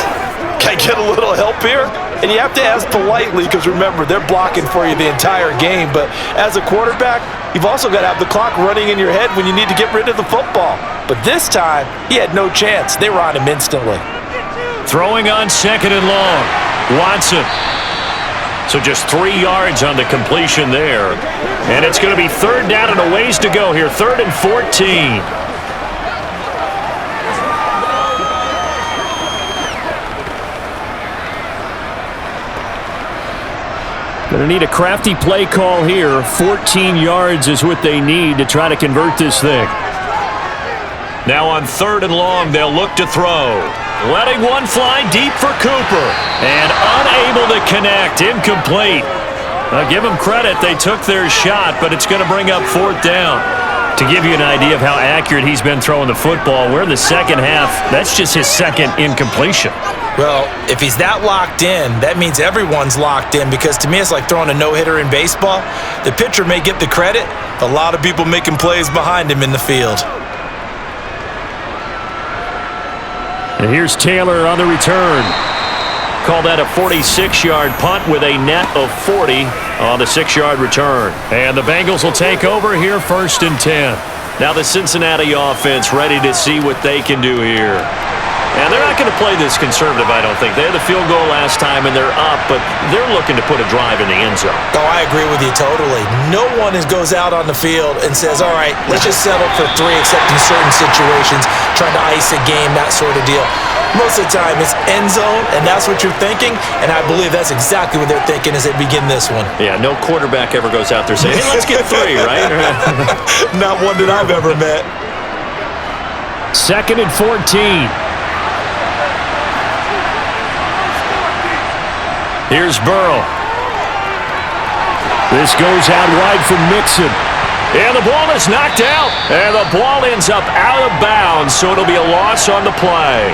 can I get a little help here? And you have to ask politely because, remember, they're blocking for you the entire game. But as a quarterback, you've also got to have the clock running in your head when you need to get rid of the football. But this time, he had no chance. They were on him instantly. Throwing on 2nd and long. Watson. So just 3 yards on the completion there. And it's going to be 3rd down and a ways to go here. 3rd and 14. Going to need a crafty play call here. 14 yards is what they need to try to convert this thing. Now on 3rd and long, they'll look to throw. Letting one fly deep for Cooper. And unable to connect. Incomplete. Give them credit. They took their shot, but it's going to bring up 4th down. To give you an idea of how accurate he's been throwing the football, we're in the second half. That's just his second incompletion. Well, if he's that locked in, that means everyone's locked in, because to me it's like throwing a no-hitter in baseball. The pitcher may get the credit, a lot of people making plays behind him in the field. And here's Taylor on the return. Call that a 46-yard punt with a net of 40 on the 6-yard return. And the Bengals will take over here 1st and 10. Now the Cincinnati offense ready to see what they can do here. And they're not going to play this conservative, I don't think. They had the field goal last time, and they're up, but they're looking to put a drive in the end zone. Oh, I agree with you totally. No one goes out on the field and says, all right, let's just settle for 3, except in certain situations, trying to ice a game, that sort of deal. Most of the time, it's end zone, and that's what you're thinking, and I believe that's exactly what they're thinking as they begin this one. Yeah, no quarterback ever goes out there saying, hey, let's get 3, right? Not one that I've ever met. 2nd and 14. Here's Burrow. This goes out wide from Mixon. And the ball is knocked out. And the ball ends up out of bounds, so it'll be a loss on the play.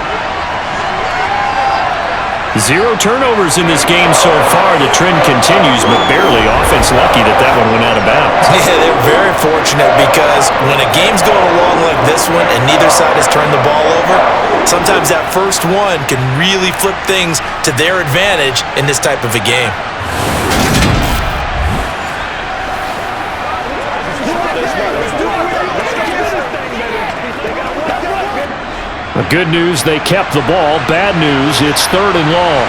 0 turnovers in this game so far. The trend continues, but barely. Offense lucky that one went out of bounds. Yeah, they're very fortunate, because when a game's going along like this one and neither side has turned the ball over, sometimes that first one can really flip things to their advantage in this type of a game. Good news, they kept the ball. Bad news, it's 3rd and long.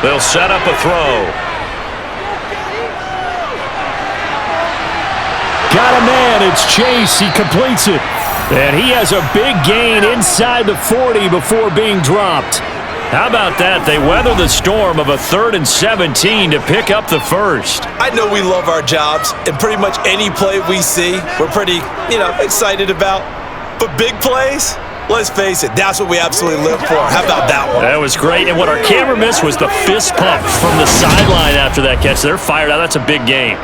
They'll set up a throw. Got a man, it's Chase. He completes it. And he has a big gain inside the 40 before being dropped. How about that? They weather the storm of a 3rd and 17 to pick up the first. I know we love our jobs, and pretty much any play we see, we're pretty, excited about. But big plays, let's face it, that's what we absolutely live for. How about that one? That was great. And what our camera missed was the fist pump from the sideline after that catch. They're fired out. That's a big game.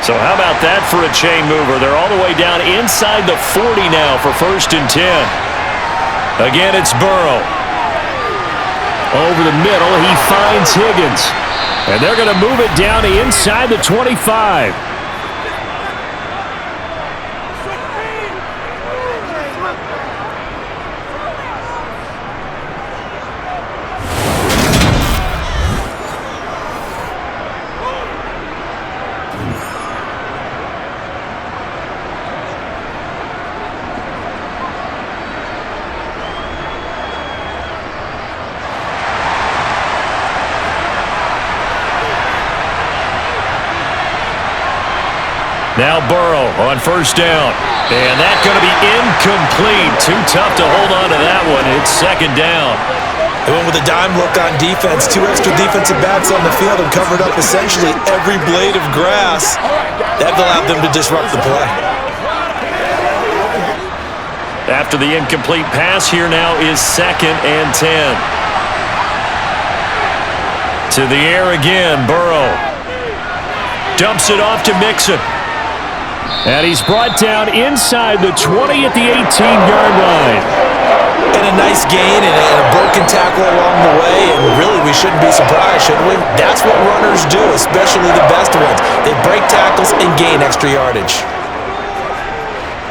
So how about that for a chain mover? They're all the way down inside the 40 now for 1st and 10. Again, it's Burrow. Over the middle, he finds Higgins. And they're going to move it down to inside the 25. Now Burrow on 1st down. And that's going to be incomplete. Too tough to hold on to that one. It's 2nd down. They went with a dime look on defense. 2 extra defensive backs on the field and covered up essentially every blade of grass. That allowed them to disrupt the play. After the incomplete pass, here now is 2nd and 10. To the air again, Burrow. Dumps it off to Mixon. And he's brought down inside the 20 at the 18-yard line. And a nice gain and a broken tackle along the way, and really we shouldn't be surprised, should we? That's what runners do, especially the best ones. They break tackles and gain extra yardage.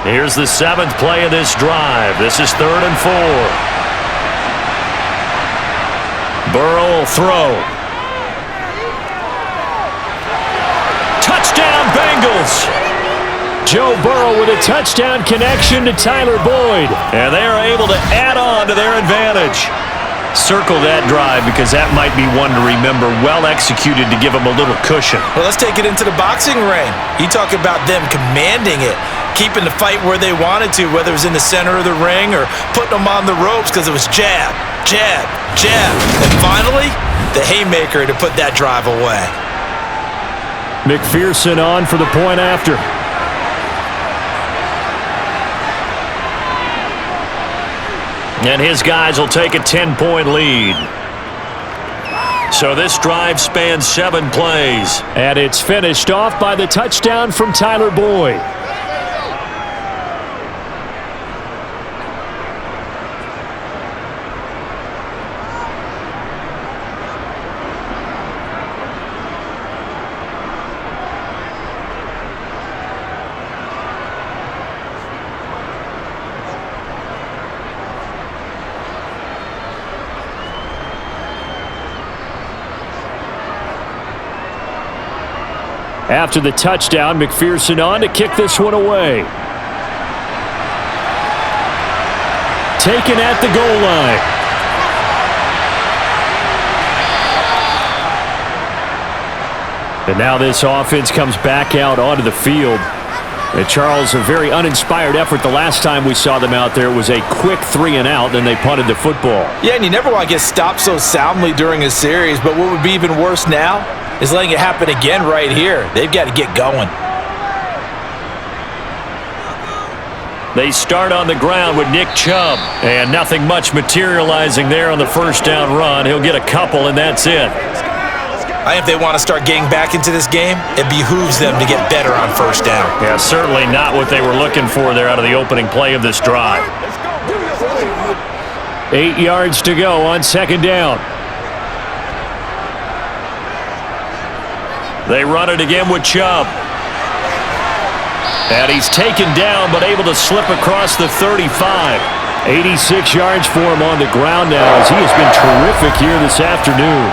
Here's the 7th play of this drive. This is 3rd and 4. Burrow will throw. Touchdown, Bengals! Joe Burrow with a touchdown connection to Tyler Boyd. And they are able to add on to their advantage. Circle that drive, because that might be one to remember. Well executed to give them a little cushion. Well, let's take it into the boxing ring. You talk about them commanding it, keeping the fight where they wanted to, whether it was in the center of the ring or putting them on the ropes, because it was jab, jab, jab. And finally, the haymaker to put that drive away. McPherson on for the point after. And his guys will take a 10-point lead. So this drive spans 7 plays. And it's finished off by the touchdown from Tyler Boyd. After the touchdown, McPherson on to kick this one away. Taken at the goal line. And now this offense comes back out onto the field. And Charles, a very uninspired effort. The last time we saw them out there was a quick 3-and-out, then they punted the football. Yeah, and you never want to get stopped so soundly during a series, but what would be even worse now is letting it happen again right here. They've got to get going. They start on the ground with Nick Chubb. And nothing much materializing there on the first down run. He'll get a couple, and that's it. I think if they want to start getting back into this game, it behooves them to get better on first down. Yeah, certainly not what they were looking for there out of the opening play of this drive. 8 yards to go on second down. They run it again with Chubb. And he's taken down, but able to slip across the 35. 86 yards for him on the ground now, as he has been terrific here this afternoon.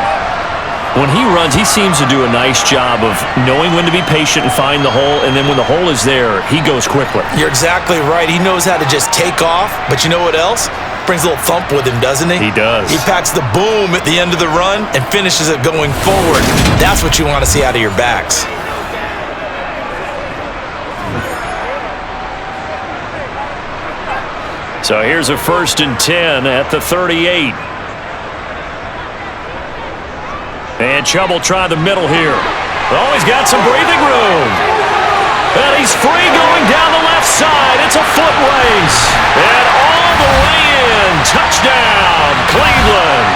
When he runs, he seems to do a nice job of knowing when to be patient and find the hole, and then when the hole is there, he goes quickly. You're exactly right. He knows how to just take off, but you know what else? Brings a little thump with him, doesn't he? He does. He packs the boom at the end of the run and finishes it going forward. That's what you want to see out of your backs. So here's a 1st and 10 at the 38. And Chubb will try the middle here. Oh, he's got some breathing room. And he's free going down the left side. It's a foot race. And all the way in. Touchdown, Cleveland.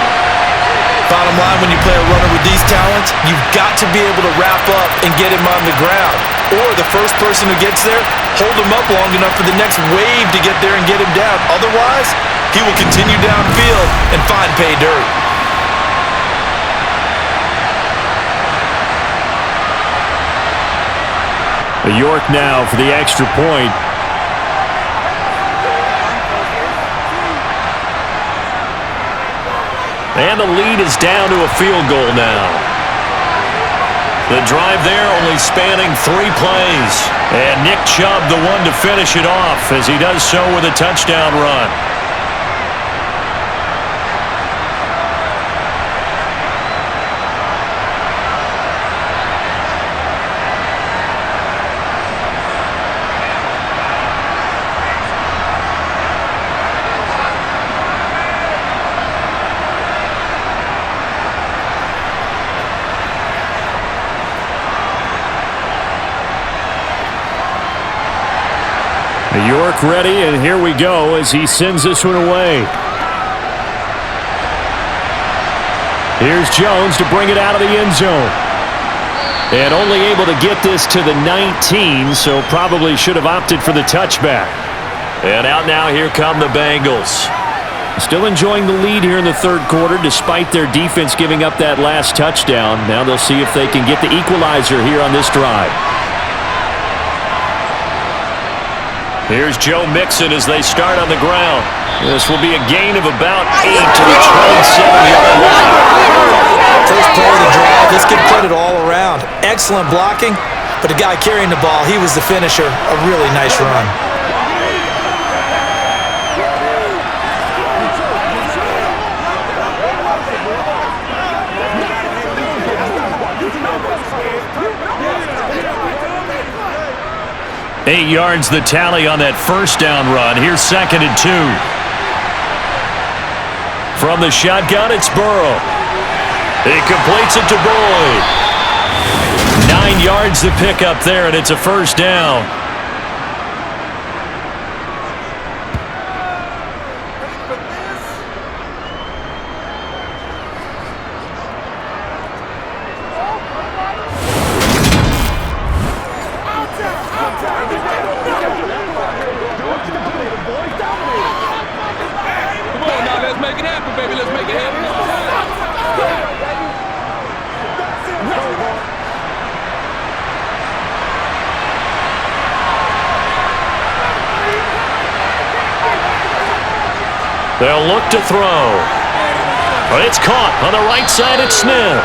Bottom line, when you play a runner with these talents, you've got to be able to wrap up and get him on the ground. Or the first person who gets there, hold him up long enough for the next wave to get there and get him down. Otherwise, he will continue downfield and find pay dirt. York now for the extra point. And the lead is down to a field goal now. The drive there only spanning 3 plays. And Nick Chubb the one to finish it off as he does so with a touchdown run. York ready, and here we go as he sends this one away. Here's Jones to bring it out of the end zone. And only able to get this to the 19, so probably should have opted for the touchback. And out now, here come the Bengals. Still enjoying the lead here in the third quarter, despite their defense giving up that last touchdown. Now they'll see if they can get the equalizer here on this drive. Here's Joe Mixon as they start on the ground. This will be a gain of about 8 to the 27-yard line. First play of the drive, let's give credit all around. Excellent blocking, but the guy carrying the ball, he was the finisher. A really nice run. Eight yards the tally on that first down run. Here's 2nd and 2. From the shotgun, it's Burrow. He completes it to Boyd. 9 yards the pickup there, and it's a first down. They'll look to throw. But it's caught on the right side at Smith.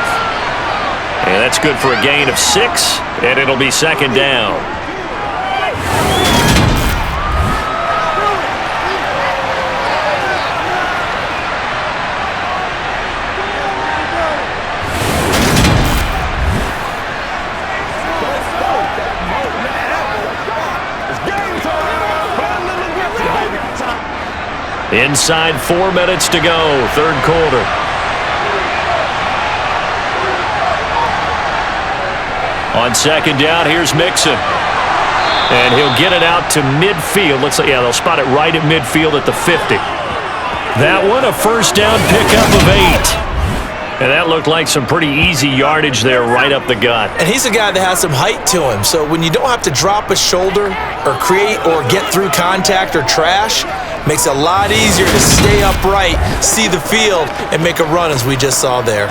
And that's good for a gain of 6, and it'll be second down. Inside 4 minutes to go, third quarter. On second down, here's Mixon. And he'll get it out to midfield. Looks like, yeah, they'll spot it right at midfield at the 50. That one, a first down pickup of 8. And that looked like some pretty easy yardage there right up the gut. And he's a guy that has some height to him. So when you don't have to drop a shoulder or create or get through contact or trash, makes it a lot easier to stay upright, see the field, and make a run as we just saw there.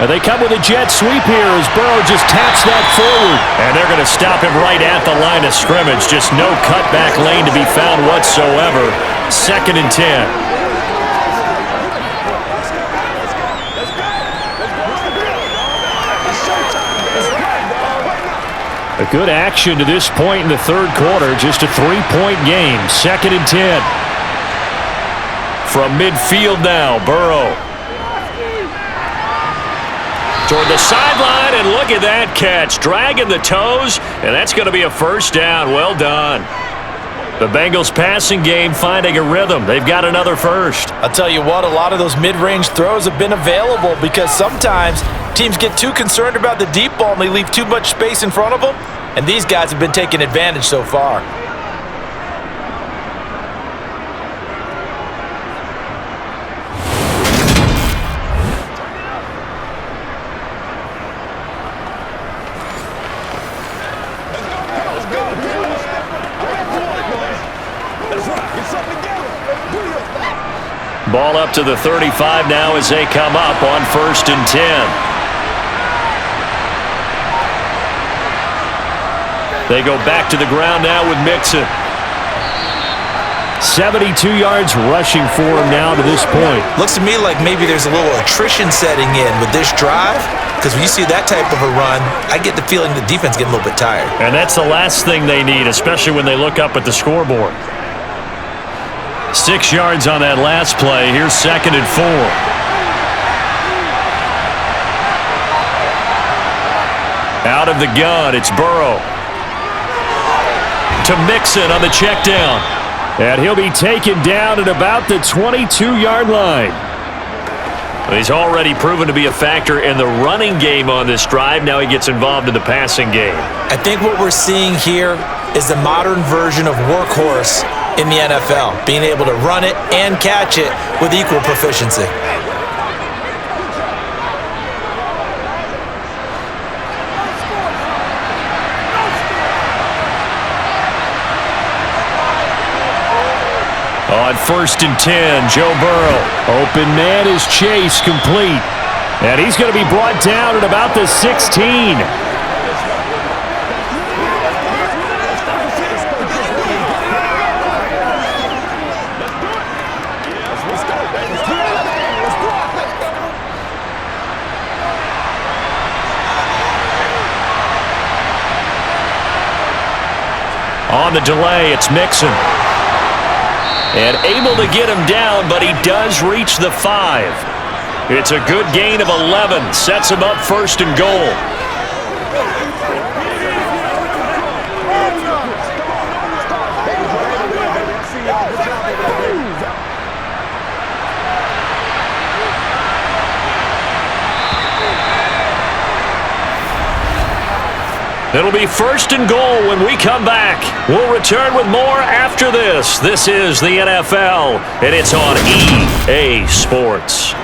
And they come with a jet sweep here as Burrow just taps that forward. And they're going to stop him right at the line of scrimmage. Just no cutback lane to be found whatsoever. Second and 10. A good action to this point in the third quarter. Just a 3-point game. Second and 10. From midfield now, Burrow. Toward the sideline, and look at that catch. Dragging the toes, and that's going to be a first down. Well done. The Bengals passing game finding a rhythm. They've got another first. I'll tell you what, a lot of those mid-range throws have been available because sometimes teams get too concerned about the deep ball and they leave too much space in front of them, and these guys have been taking advantage so far. Ball up to the 35 now as they come up on first and 10. They go back to the ground now with Mixon. 72 yards rushing for him now to this point. Looks to me like maybe there's a little attrition setting in with this drive, because when you see that type of a run, I get the feeling the defense getting a little bit tired. And that's the last thing they need, especially when they look up at the scoreboard. 6 yards on that last play. Here's second and 4. Out of the gun, it's Burrow. To Mixon on the check down. And he'll be taken down at about the 22-yard line. He's already proven to be a factor in the running game on this drive. Now he gets involved in the passing game. I think what we're seeing here is the modern version of workhorse in the NFL, being able to run it and catch it with equal proficiency. On first and 10, Joe Burrow. Open man is Chase, complete. And he's going to be brought down at about the 16. On the delay, it's Mixon. And able to get him down, but he does reach the 5. It's a good gain of 11. Sets him up first and goal. It'll be first and goal when we come back. We'll return with more after this. This is the NFL, and it's on EA Sports.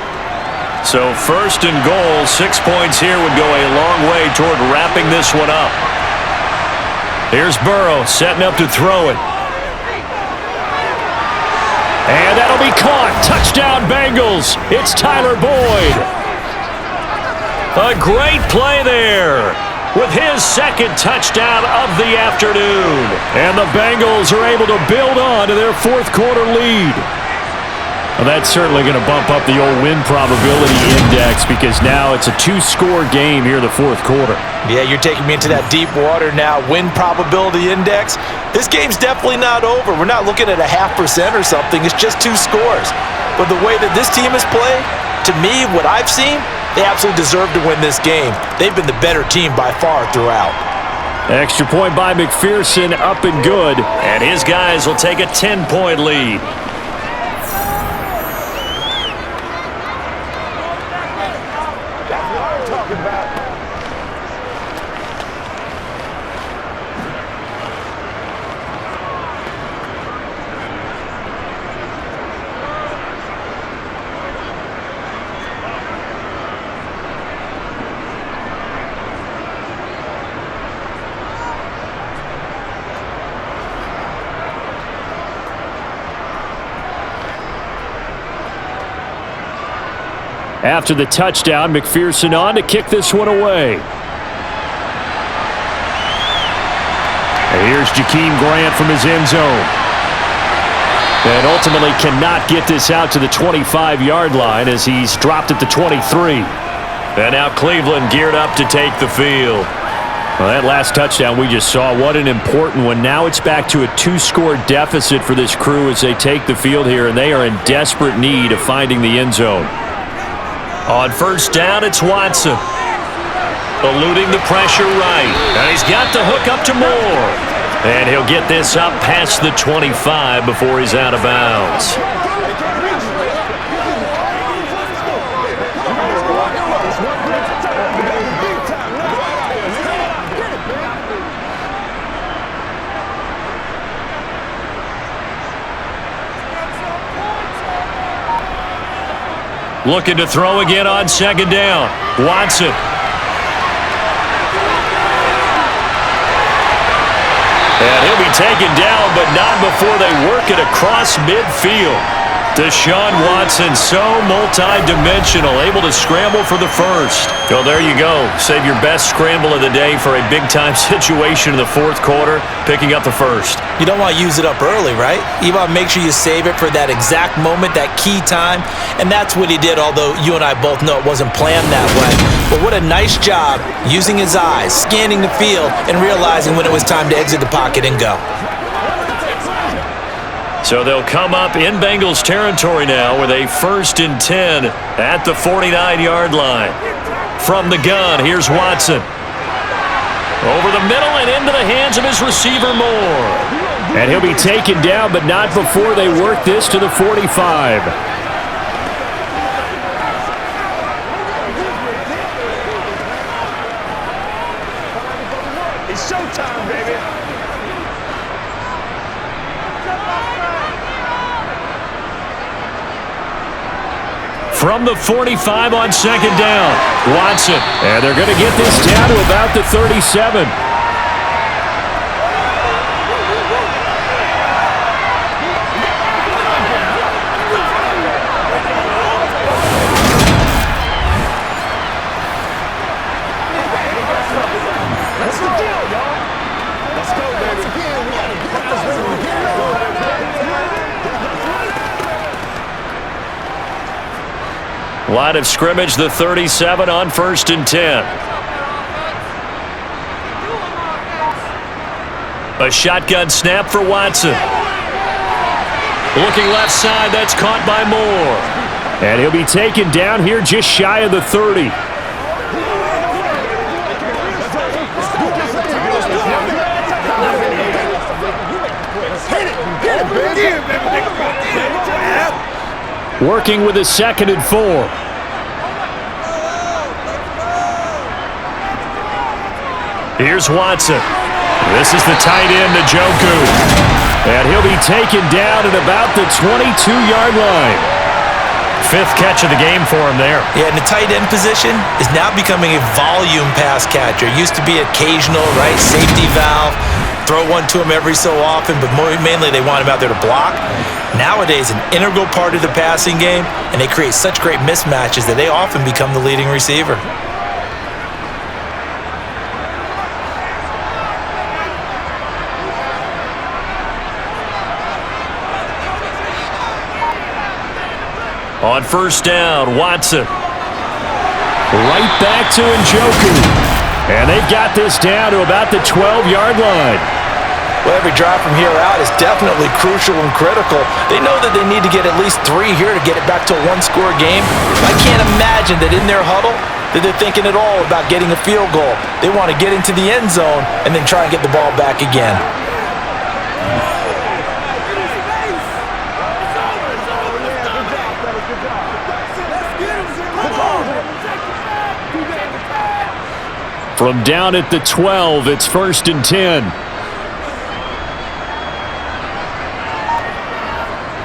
So first and goal, 6 points here would go a long way toward wrapping this one up. Here's Burrow setting up to throw it. He'll be caught. Touchdown, Bengals. It's Tyler Boyd. A great play there with his second touchdown of the afternoon. And the Bengals are able to build on to their fourth quarter lead. Well, that's certainly going to bump up the old win probability index because now it's a two-score game here in the fourth quarter. Yeah, you're taking me into that deep water now. Win probability index. This game's definitely not over. We're not looking at a 0.5% or something. It's just 2 scores. But the way that this team has played, to me, what I've seen, they absolutely deserve to win this game. They've been the better team by far throughout. Extra point by McPherson, up and good. And his guys will take a 10-point lead. After the touchdown, McPherson on to kick this one away. And here's Jakeem Grant from his end zone. And ultimately cannot get this out to the 25-yard line as he's dropped at the 23. And now Cleveland geared up to take the field. Well, that last touchdown we just saw, what an important one. Now it's back to a 2-score deficit for this crew as they take the field here, and they are in desperate need of finding the end zone. On first down, it's Watson. Eluding the pressure right. And he's got the hook up to Moore. And he'll get this up past the 25 before he's out of bounds. Looking to throw again on second down. Watson. And he'll be taken down, but not before they work it across midfield. Deshaun Watson, so multi-dimensional, able to scramble for the first. Well, there you go. Save your best scramble of the day for a big-time situation in the fourth quarter, picking up the first. You don't want to use it up early, right? You want to make sure you save it for that exact moment, that key time. And that's what he did, although you and I both know it wasn't planned that way. But what a nice job using his eyes, scanning the field, and realizing when it was time to exit the pocket and go. So they'll come up in Bengals territory now with a 1st and 10 at the 49-yard line. From the gun, here's Watson. Over the middle and into the hands of his receiver, Moore. And he'll be taken down, but not before they work this to the 45. It's showtime, baby. From the 45 on second down, Watson. And they're going to get this down to about the 37. That's the deal, y'all. Let's go, baby. Line of scrimmage, the 37 on 1st and 10. A shotgun snap for Watson. Looking left side, that's caught by Moore. And he'll be taken down here just shy of the 30. Working with a 2nd and 4. Here's Watson. This is the tight end, Njoku. And he'll be taken down at about the 22-yard line. 5th catch of the game for him there. Yeah, and the tight end position is now becoming a volume pass catcher. Used to be occasional, right? Safety valve. throw one to him every so often, but mainly they want him out there to block. Nowadays, an integral part of the passing game, and they create such great mismatches that they often become the leading receiver. On first down, Watson. Right back to Njoku. And they've got this down to about the 12-yard line. Well, every drive from here out is definitely crucial and critical. They know that they need to get at least 3 here to get it back to a one-score game. I can't imagine that in their huddle that they're thinking at all about getting a field goal. They want to get into the end zone and then try and get the ball back again. From down at the 12, it's 1st and 10.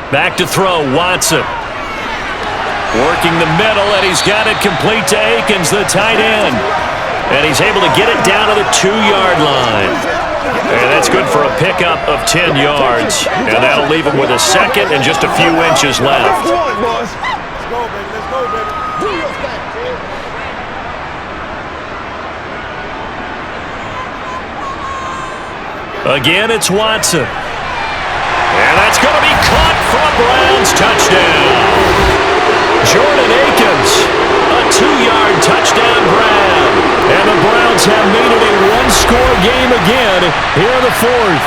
Back to throw, Watson. Working the middle, and he's got it complete to Akins, the tight end. And he's able to get it down to the 2-yard line. And that's good for a pickup of 10 yards. And that'll leave him with a second and just a few inches left. Let's go, baby. Let's go, baby. Do your thing, kid. Again, it's Watson. And that's going to be caught for a Browns touchdown. Jordan Akins, a 2-yard touchdown grab. And the Browns have made it a one-score game again here in the 4th.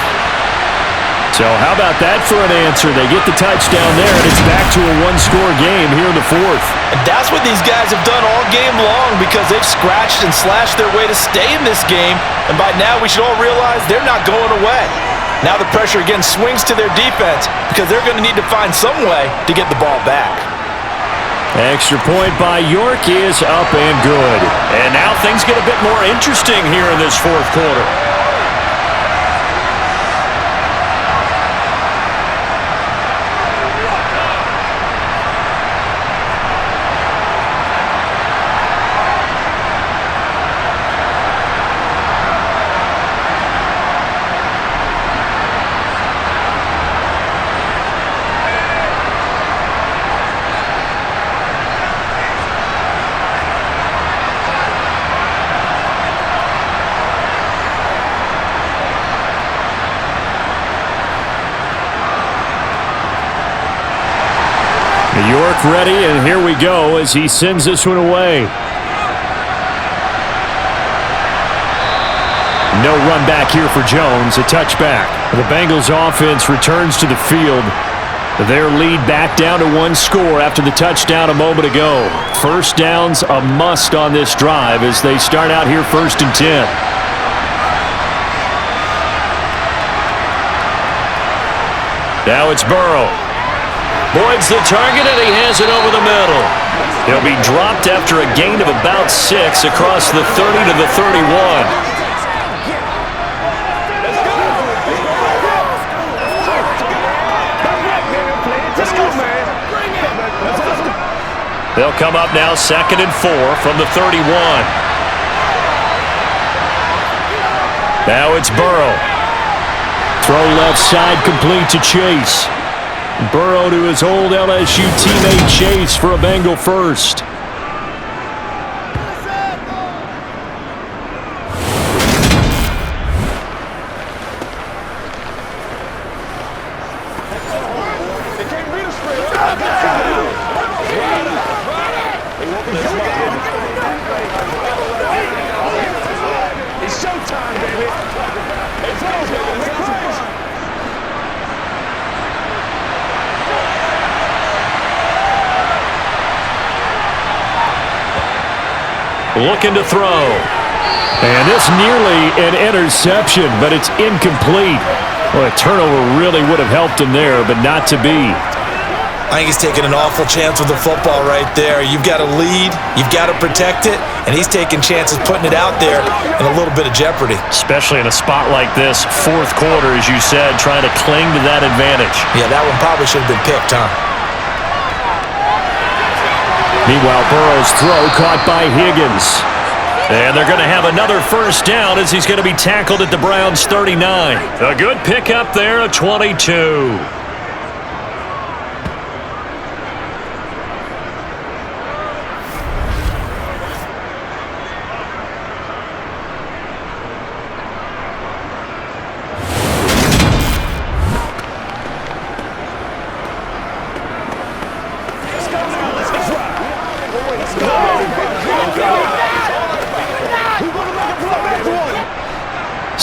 So how about that for an answer? They get the touchdown there, and it's back to a one-score game here in the 4th. And that's what these guys have done all game long because they've scratched and slashed their way to stay in this game. And by now, we should all realize they're not going away. Now the pressure again swings to their defense because they're going to need to find some way to get the ball back. Extra point by York is up and good. And now things get a bit more interesting here in this 4th quarter. York ready, and here we go as he sends this one away. No run back here for Jones, a touchback. The Bengals offense returns to the field. Their lead back down to one score after the touchdown a moment ago. First down's a must on this drive as they start out here 1st and 10. Now it's Burrow. Boyd's the target, and he has it over the middle. He'll be dropped after a gain of about 6 across the 30 to the 31. They'll come up now 2nd and 4 from the 31. Now it's Burrow. Throw left side complete to Chase. Burrow to his old LSU teammate Chase for a Bengal first. It's showtime, baby. It's crazy. Looking to throw. And this nearly an interception, but it's incomplete. Well, a turnover really would have helped him there, but not to be. I think he's taking an awful chance with the football right there. You've got to lead, you've got to protect it, and he's taking chances putting it out there in a little bit of jeopardy. Especially in a spot like this, 4th quarter, as you said, trying to cling to that advantage. Yeah, that one probably should have been picked, huh? Meanwhile, Burrow's throw caught by Higgins. And they're going to have another first down as he's going to be tackled at the Browns' 39. A good pickup there, a 22.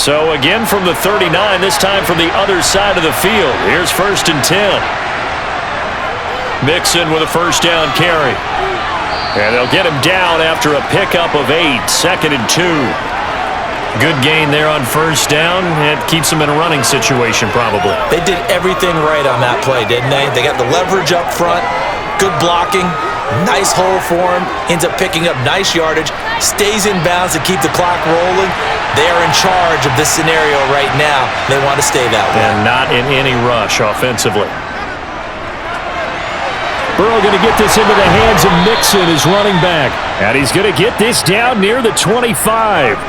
So again from the 39, this time from the other side of the field. Here's 1st and 10. Mixon with a first down carry. And they'll get him down after a pickup of 8, 2nd and 2. Good gain there on first down. It keeps them in a running situation probably. They did everything right on that play, didn't they? They got the leverage up front, good blocking, nice hole for him, ends up picking up nice yardage, stays in bounds to keep the clock rolling. They are in charge of this scenario right now. They want to stay that way. And not in any rush offensively. Burrow going to get this into the hands of Mixon, his running back. And he's going to get this down near the 25.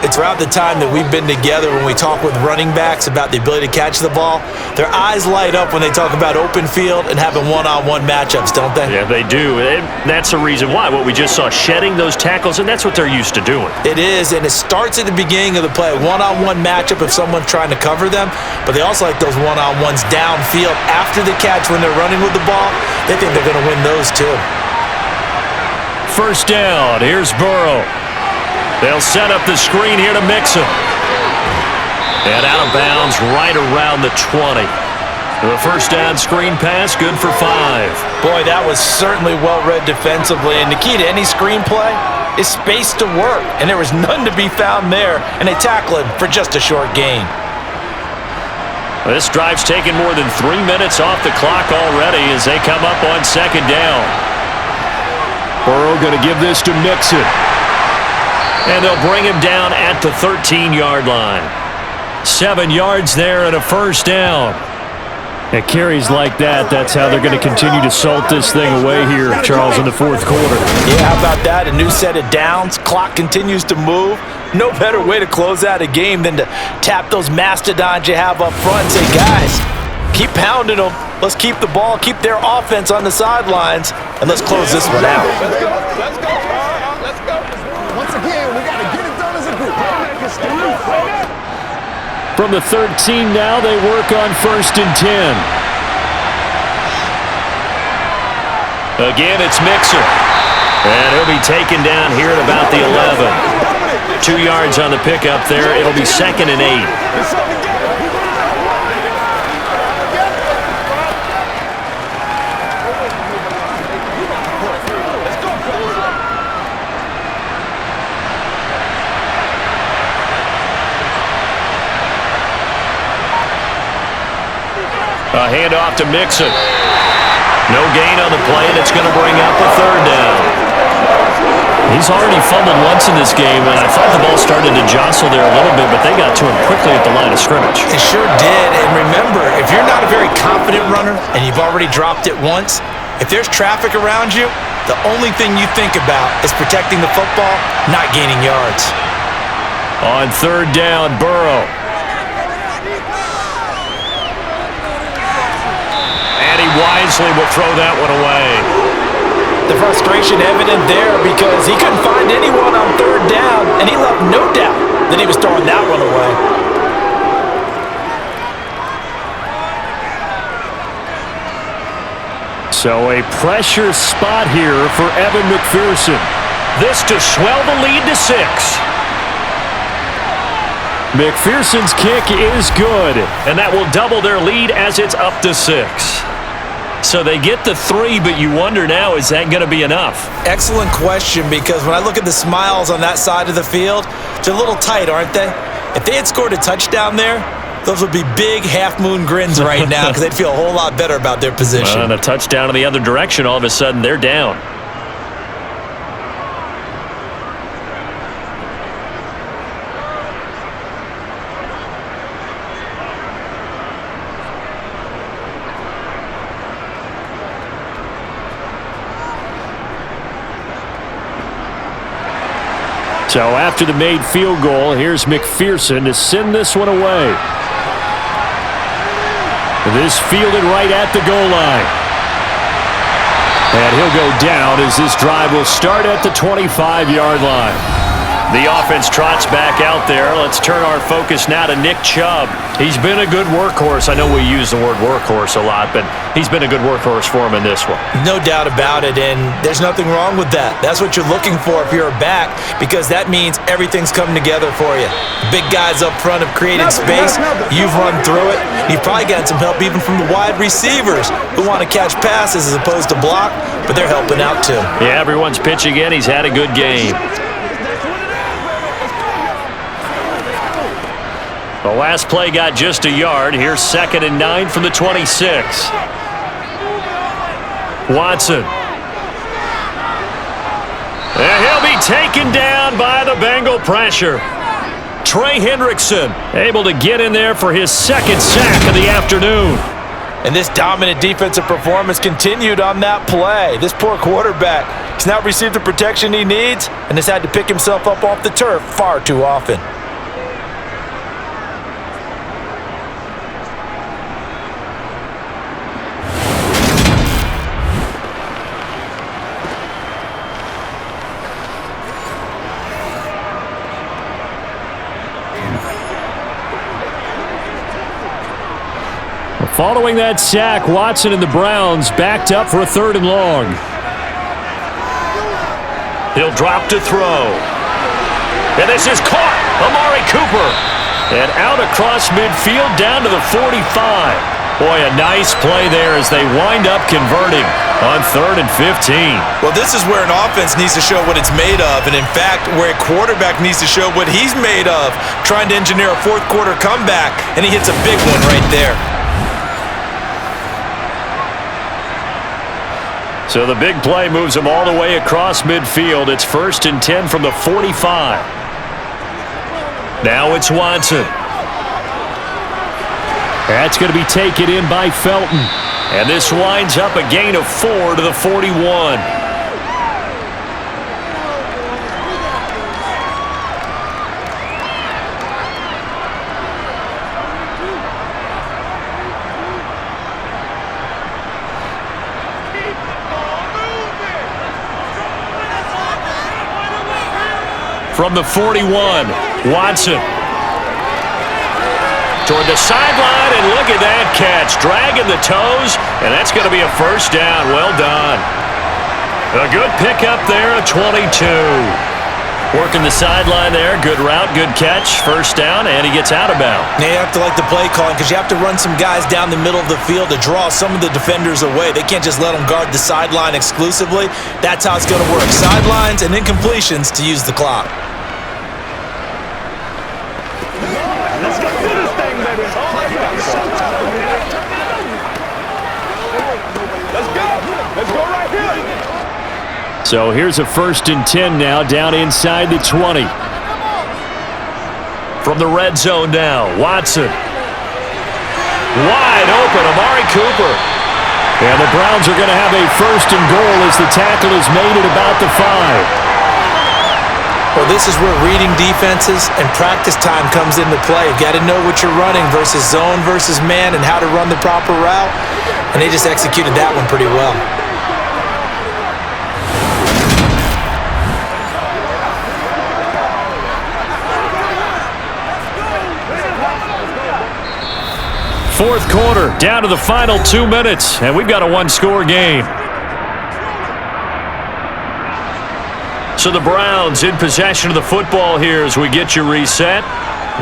It's around the time that we've been together when we talk with running backs about the ability to catch the ball. Their eyes light up when they talk about open field and having one-on-one matchups, don't they? Yeah, they do. And that's the reason why. What we just saw, shedding those tackles, and that's what they're used to doing. It is, and it starts at the beginning of the play. One-on-one matchup if someone's trying to cover them, but they also like those one-on-ones downfield after the catch when they're running with the ball. They think they're going to win those too. First down. Here's Burrow. They'll set up the screen here to Mixon. And out of bounds right around the 20. The first down screen pass, good for 5. Boy, that was certainly well-read defensively. And the key to any screen play is space to work. And there was none to be found there. And they tackle him for just a short gain. This drive's taken more than 3 minutes off the clock already as they come up on second down. Burrow going to give this to Mixon. And they'll bring him down at the 13-yard line. 7 yards there and a first down. At carries like that, that's how they're going to continue to salt this thing away here, Charles, in the fourth quarter. Yeah, how about that? A new set of downs. Clock continues to move. No better way to close out a game than to tap those mastodons you have up front and say, guys, keep pounding them. Let's keep the ball, keep their offense on the sidelines, and let's close this one out. Let's go. Let's go. Once again, we got to get it done as a group. From the 13 now, they work on 1st and 10. Again, it's Mixon. And he'll be taken down here at about the 11. 2 yards on the pickup there. It'll be 2nd and 8. A handoff to Mixon. No gain on the play, and it's going to bring up a 3rd down. He's already fumbled once in this game, and I thought the ball started to jostle there a little bit, but they got to him quickly at the line of scrimmage. It sure did, and remember, if you're not a very confident runner and you've already dropped it once, if there's traffic around you, the only thing you think about is protecting the football, not gaining yards. On 3rd down, Burrow. Wisely will throw that one away. The frustration evident there because he couldn't find anyone on 3rd down, and he left no doubt that he was throwing that one away. So a pressure spot here for Evan McPherson. This to swell the lead to 6. McPherson's kick is good. And that will double their lead as it's up to 6. So they get the 3, but you wonder now, is that going to be enough? Excellent question, because when I look at the smiles on that side of the field, they're a little tight, aren't they? If they had scored a touchdown there, those would be big half-moon grins right now because they'd feel a whole lot better about their position. And a touchdown in the other direction, all of a sudden they're down. So after the made field goal, here's McPherson to send this one away. This fielded right at the goal line. And he'll go down as this drive will start at the 25-yard line. The offense trots back out there. Let's turn our focus now to Nick Chubb. He's been a good workhorse. I know we use the word workhorse a lot, but he's been a good workhorse for him in this one. No doubt about it, and there's nothing wrong with that. That's what you're looking for if you're a back, because that means everything's coming together for you. Big guys up front have created space. You've run through it. You've probably gotten some help even from the wide receivers who want to catch passes as opposed to block, but they're helping out too. Yeah, everyone's pitching in. He's had a good game. The last play got just a yard. Here's 2nd and 9 from the 26. Watson. And he'll be taken down by the Bengal pressure. Trey Hendrickson able to get in there for his 2nd sack of the afternoon. And this dominant defensive performance continued on that play. This poor quarterback has not received the protection he needs and has had to pick himself up off the turf far too often. Following that sack, Watson and the Browns backed up for a 3rd and long. He'll drop to throw. And this is caught. Amari Cooper. And out across midfield down to the 45. Boy, a nice play there as they wind up converting on 3rd and 15. Well, this is where an offense needs to show what it's made of. And in fact, where a quarterback needs to show what he's made of. Trying to engineer a 4th quarter comeback. And he hits a big one right there. So the big play moves him all the way across midfield. It's 1st and 10 from the 45. Now it's Watson. That's going to be taken in by Felton. And this winds up a gain of 4 to the 41. From the 41, Watson. Toward the sideline, and look at that catch. Dragging the toes, and that's going to be a 1st down. Well done. A good pickup there, a 22. Working the sideline there. Good route, good catch. 1st down, and he gets out of bounds. Now you have to like the play calling because you have to run some guys down the middle of the field to draw some of the defenders away. They can't just let them guard the sideline exclusively. That's how it's going to work. Sidelines and incompletions to use the clock. So here's a 1st and 10 now down inside the 20. From the red zone now, Watson. Wide open, Amari Cooper. And the Browns are going to have a 1st and goal as the tackle is made at about the 5. Well, this is where reading defenses and practice time comes into play. You've got to know what you're running versus zone versus man and how to run the proper route. And they just executed that one pretty well. Fourth quarter, down to the final 2 minutes, and we've got a 1-score game. So the Browns in possession of the football here as we get you reset.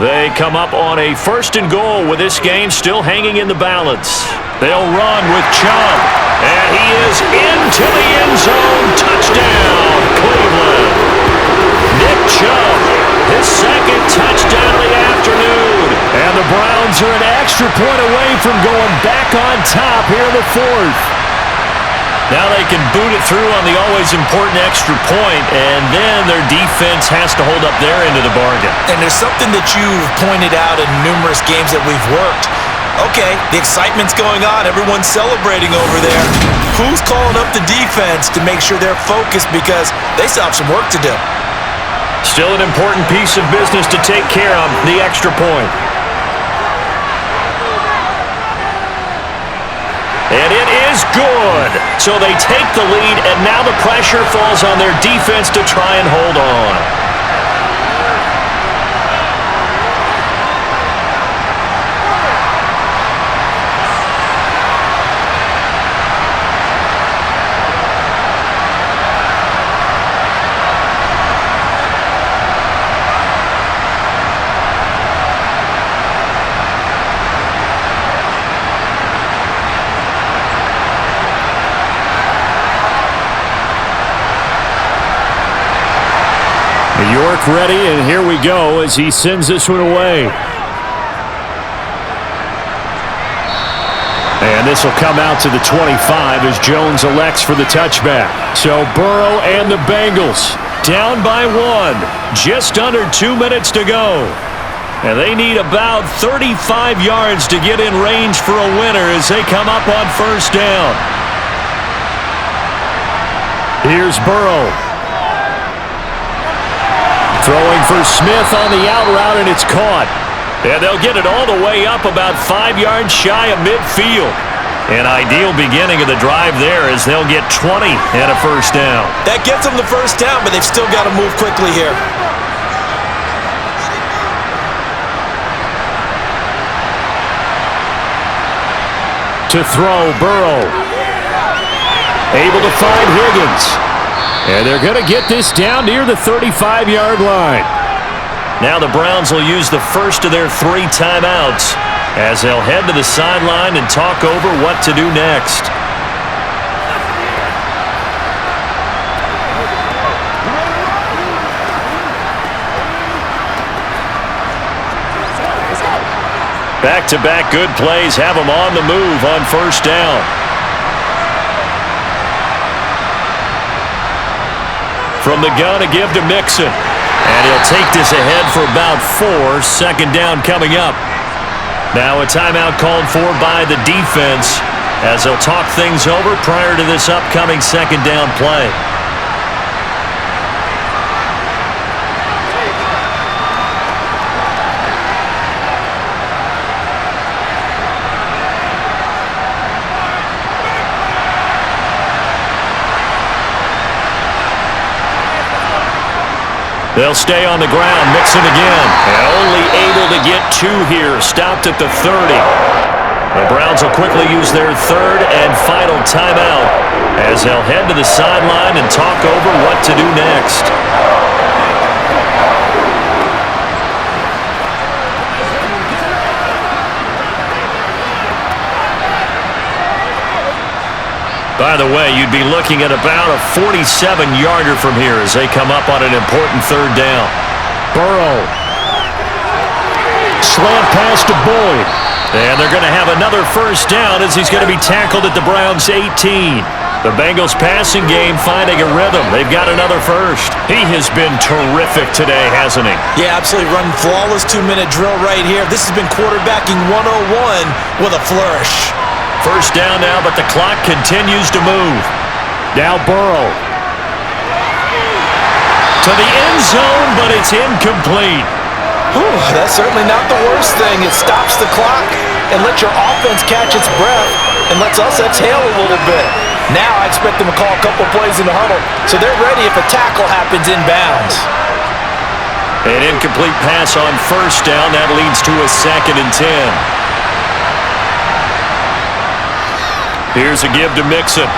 They come up on a 1st and goal with this game still hanging in the balance. They'll run with Chubb, and he is into the end zone. Touchdown, Cleveland. Nick Chubb, his 2nd touchdown of the afternoon. And the Browns are an extra point away from going back on top here in the 4th. Now they can boot it through on the always important extra point, and then their defense has to hold up their end of the bargain. And there's something that you've pointed out in numerous games that we've worked. Okay, the excitement's going on. Everyone's celebrating over there. Who's calling up the defense to make sure they're focused because they still have some work to do? Still an important piece of business to take care of, the extra point. And it is good. So they take the lead, and now the pressure falls on their defense to try and hold on. York ready, and here we go as he sends this one away. And this will come out to the 25 as Jones elects for the touchback. So Burrow and the Bengals down by 1. Just under 2 minutes to go. And they need about 35 yards to get in range for a winner as they come up on first down. Here's Burrow. Throwing for Smith on the out route, and it's caught. And they'll get it all the way up about 5 yards shy of midfield. An ideal beginning of the drive there as they'll get 20 and a first down. That gets them the first down, but they've still got to move quickly here. To throw, Burrow. Able to find Higgins. And they're going to get this down near the 35-yard line. Now the Browns will use the first of their 3 timeouts as they'll head to the sideline and talk over what to do next. Back-to-back good plays have them on the move on first down. From the gun, a give to Mixon. And he'll take this ahead for about 4. Second down coming up. Now a timeout called for by the defense as they'll talk things over prior to this upcoming second down play. They'll stay on the ground, Mixon again, and only able to get 2 here, stopped at the 30. The Browns will quickly use their third and final timeout as they'll head to the sideline and talk over what to do next. By the way, you'd be looking at about a 47-yarder from here as they come up on an important third down. Burrow. Slant pass to Boyd. And they're going to have another first down as he's going to be tackled at the Browns' 18. The Bengals passing game finding a rhythm. They've got another first. He has been terrific today, hasn't he? Yeah, absolutely running flawless 2-minute drill right here. This has been quarterbacking 101 with a flourish. First down now, but the clock continues to move. Now Burrow. To the end zone, but it's incomplete. Whew, that's certainly not the worst thing. It stops the clock and lets your offense catch its breath and lets us exhale a little bit. Now I expect them to call a couple plays in the huddle so they're ready if a tackle happens inbounds. An incomplete pass on first down. That leads to a 2nd and 10. Here's a give to Mixon.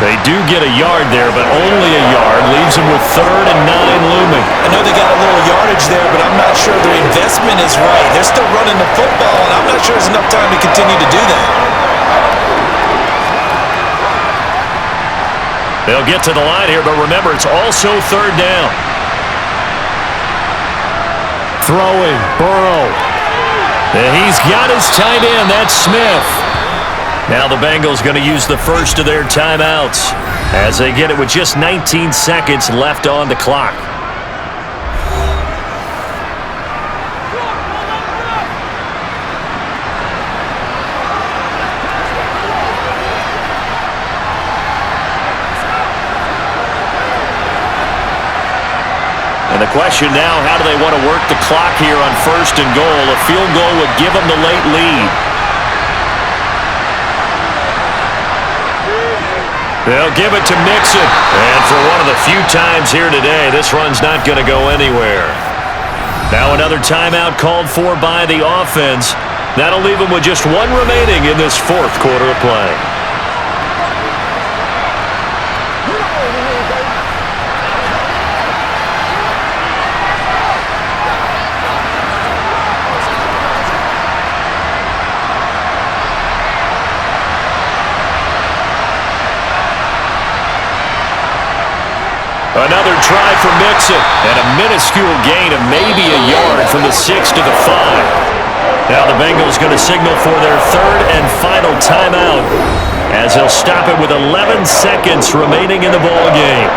They do get a yard there, but only a yard. Leaves them with 3rd and 9 looming. I know they got a little yardage there, but I'm not sure their investment is right. They're still running the football, and I'm not sure there's enough time to continue to do that. They'll get to the line here, but remember, it's also 3rd down. Throwing, Burrow. And he's got his tight end, that's Smith. Now the Bengals going to use the first of their timeouts as they get it with just 19 seconds left on the clock. the question now, how do they want to work the clock here on 1st and goal? A field goal would give them the late lead. They'll give it to Mixon. And for one of the few times here today, this run's not going to go anywhere. Now another timeout called for by the offense. That'll leave them with just one remaining in this 4th quarter of play. Another try for Mixon, and a minuscule gain of maybe a yard from the 6 to the 5. Now the Bengals going to signal for their 3rd and final timeout as they'll stop it with 11 seconds remaining in the ball game.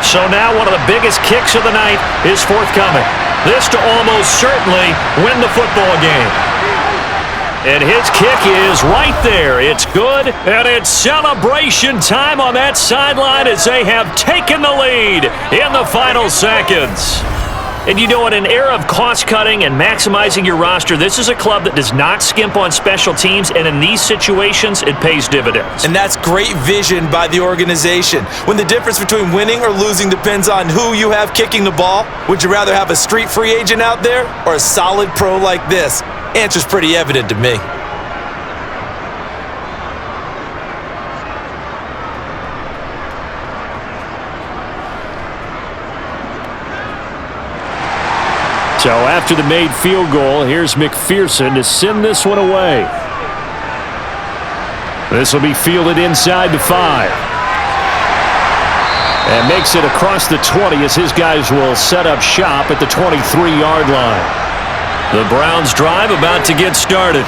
So now one of the biggest kicks of the night is forthcoming. This to almost certainly win the football game. And his kick is right there. It's good, and it's celebration time on that sideline as they have taken the lead in the final seconds. And you know, in an era of cost-cutting and maximizing your roster, this is a club that does not skimp on special teams, and in these situations, it pays dividends. And that's great vision by the organization. When the difference between winning or losing depends on who you have kicking the ball, would you rather have a street free agent out there or a solid pro like this? Answer's pretty evident to me. So after the made field goal, here's McPherson to send this one away. This will be fielded inside the 5. And makes it across the 20 as his guys will set up shop at the 23-yard line. The Browns drive about to get started.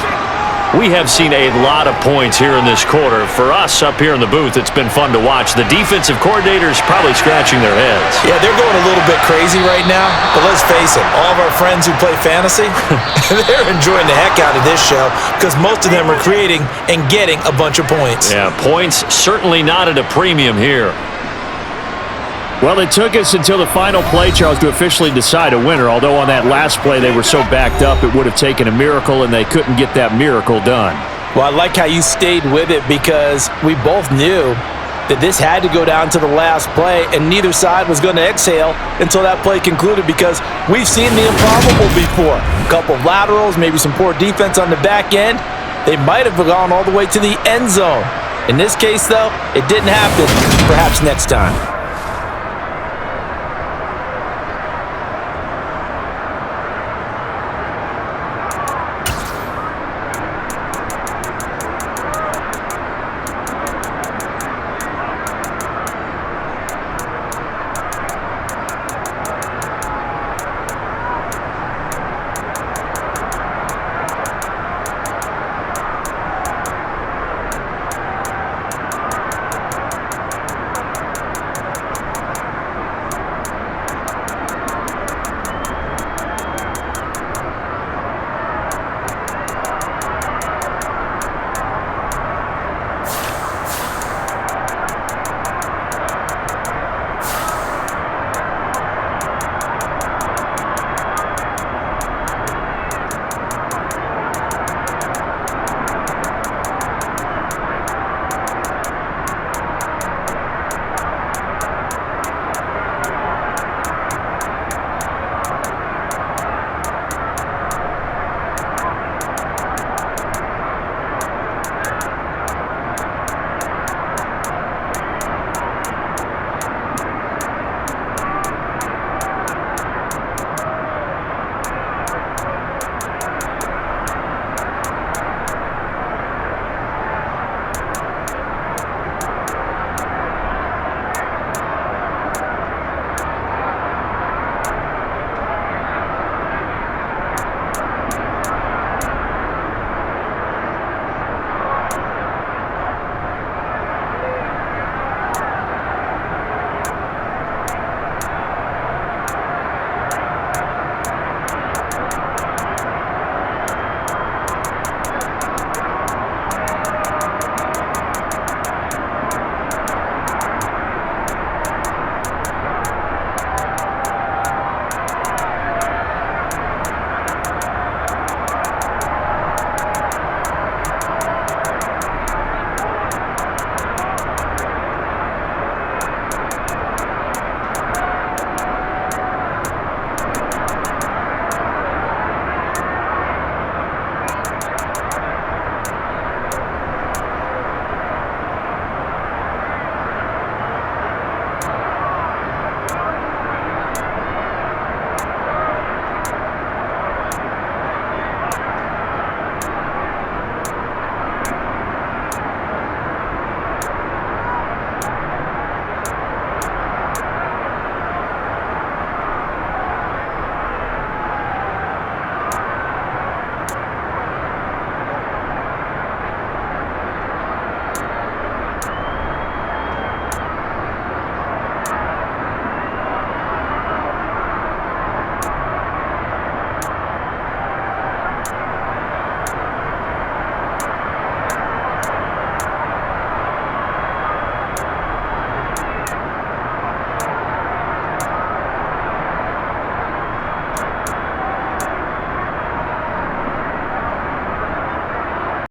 We have seen a lot of points here in this quarter. For us up here in the booth, it's been fun to watch. The defensive coordinators probably scratching their heads. Yeah, they're going a little bit crazy right now, but let's face it, all of our friends who play fantasy, they're enjoying the heck out of this show because most of them are creating and getting a bunch of points. Yeah, points certainly not at a premium here. Well, it took us until the final play, Charles, to officially decide a winner, although on that last play they were so backed up it would have taken a miracle, and they couldn't get that miracle done. Well, I like how you stayed with it because we both knew that this had to go down to the last play, and neither side was going to exhale until that play concluded because we've seen the improbable before. A couple of laterals, maybe some poor defense on the back end. They might have gone all the way to the end zone. In this case, though, it didn't happen. Perhaps next time.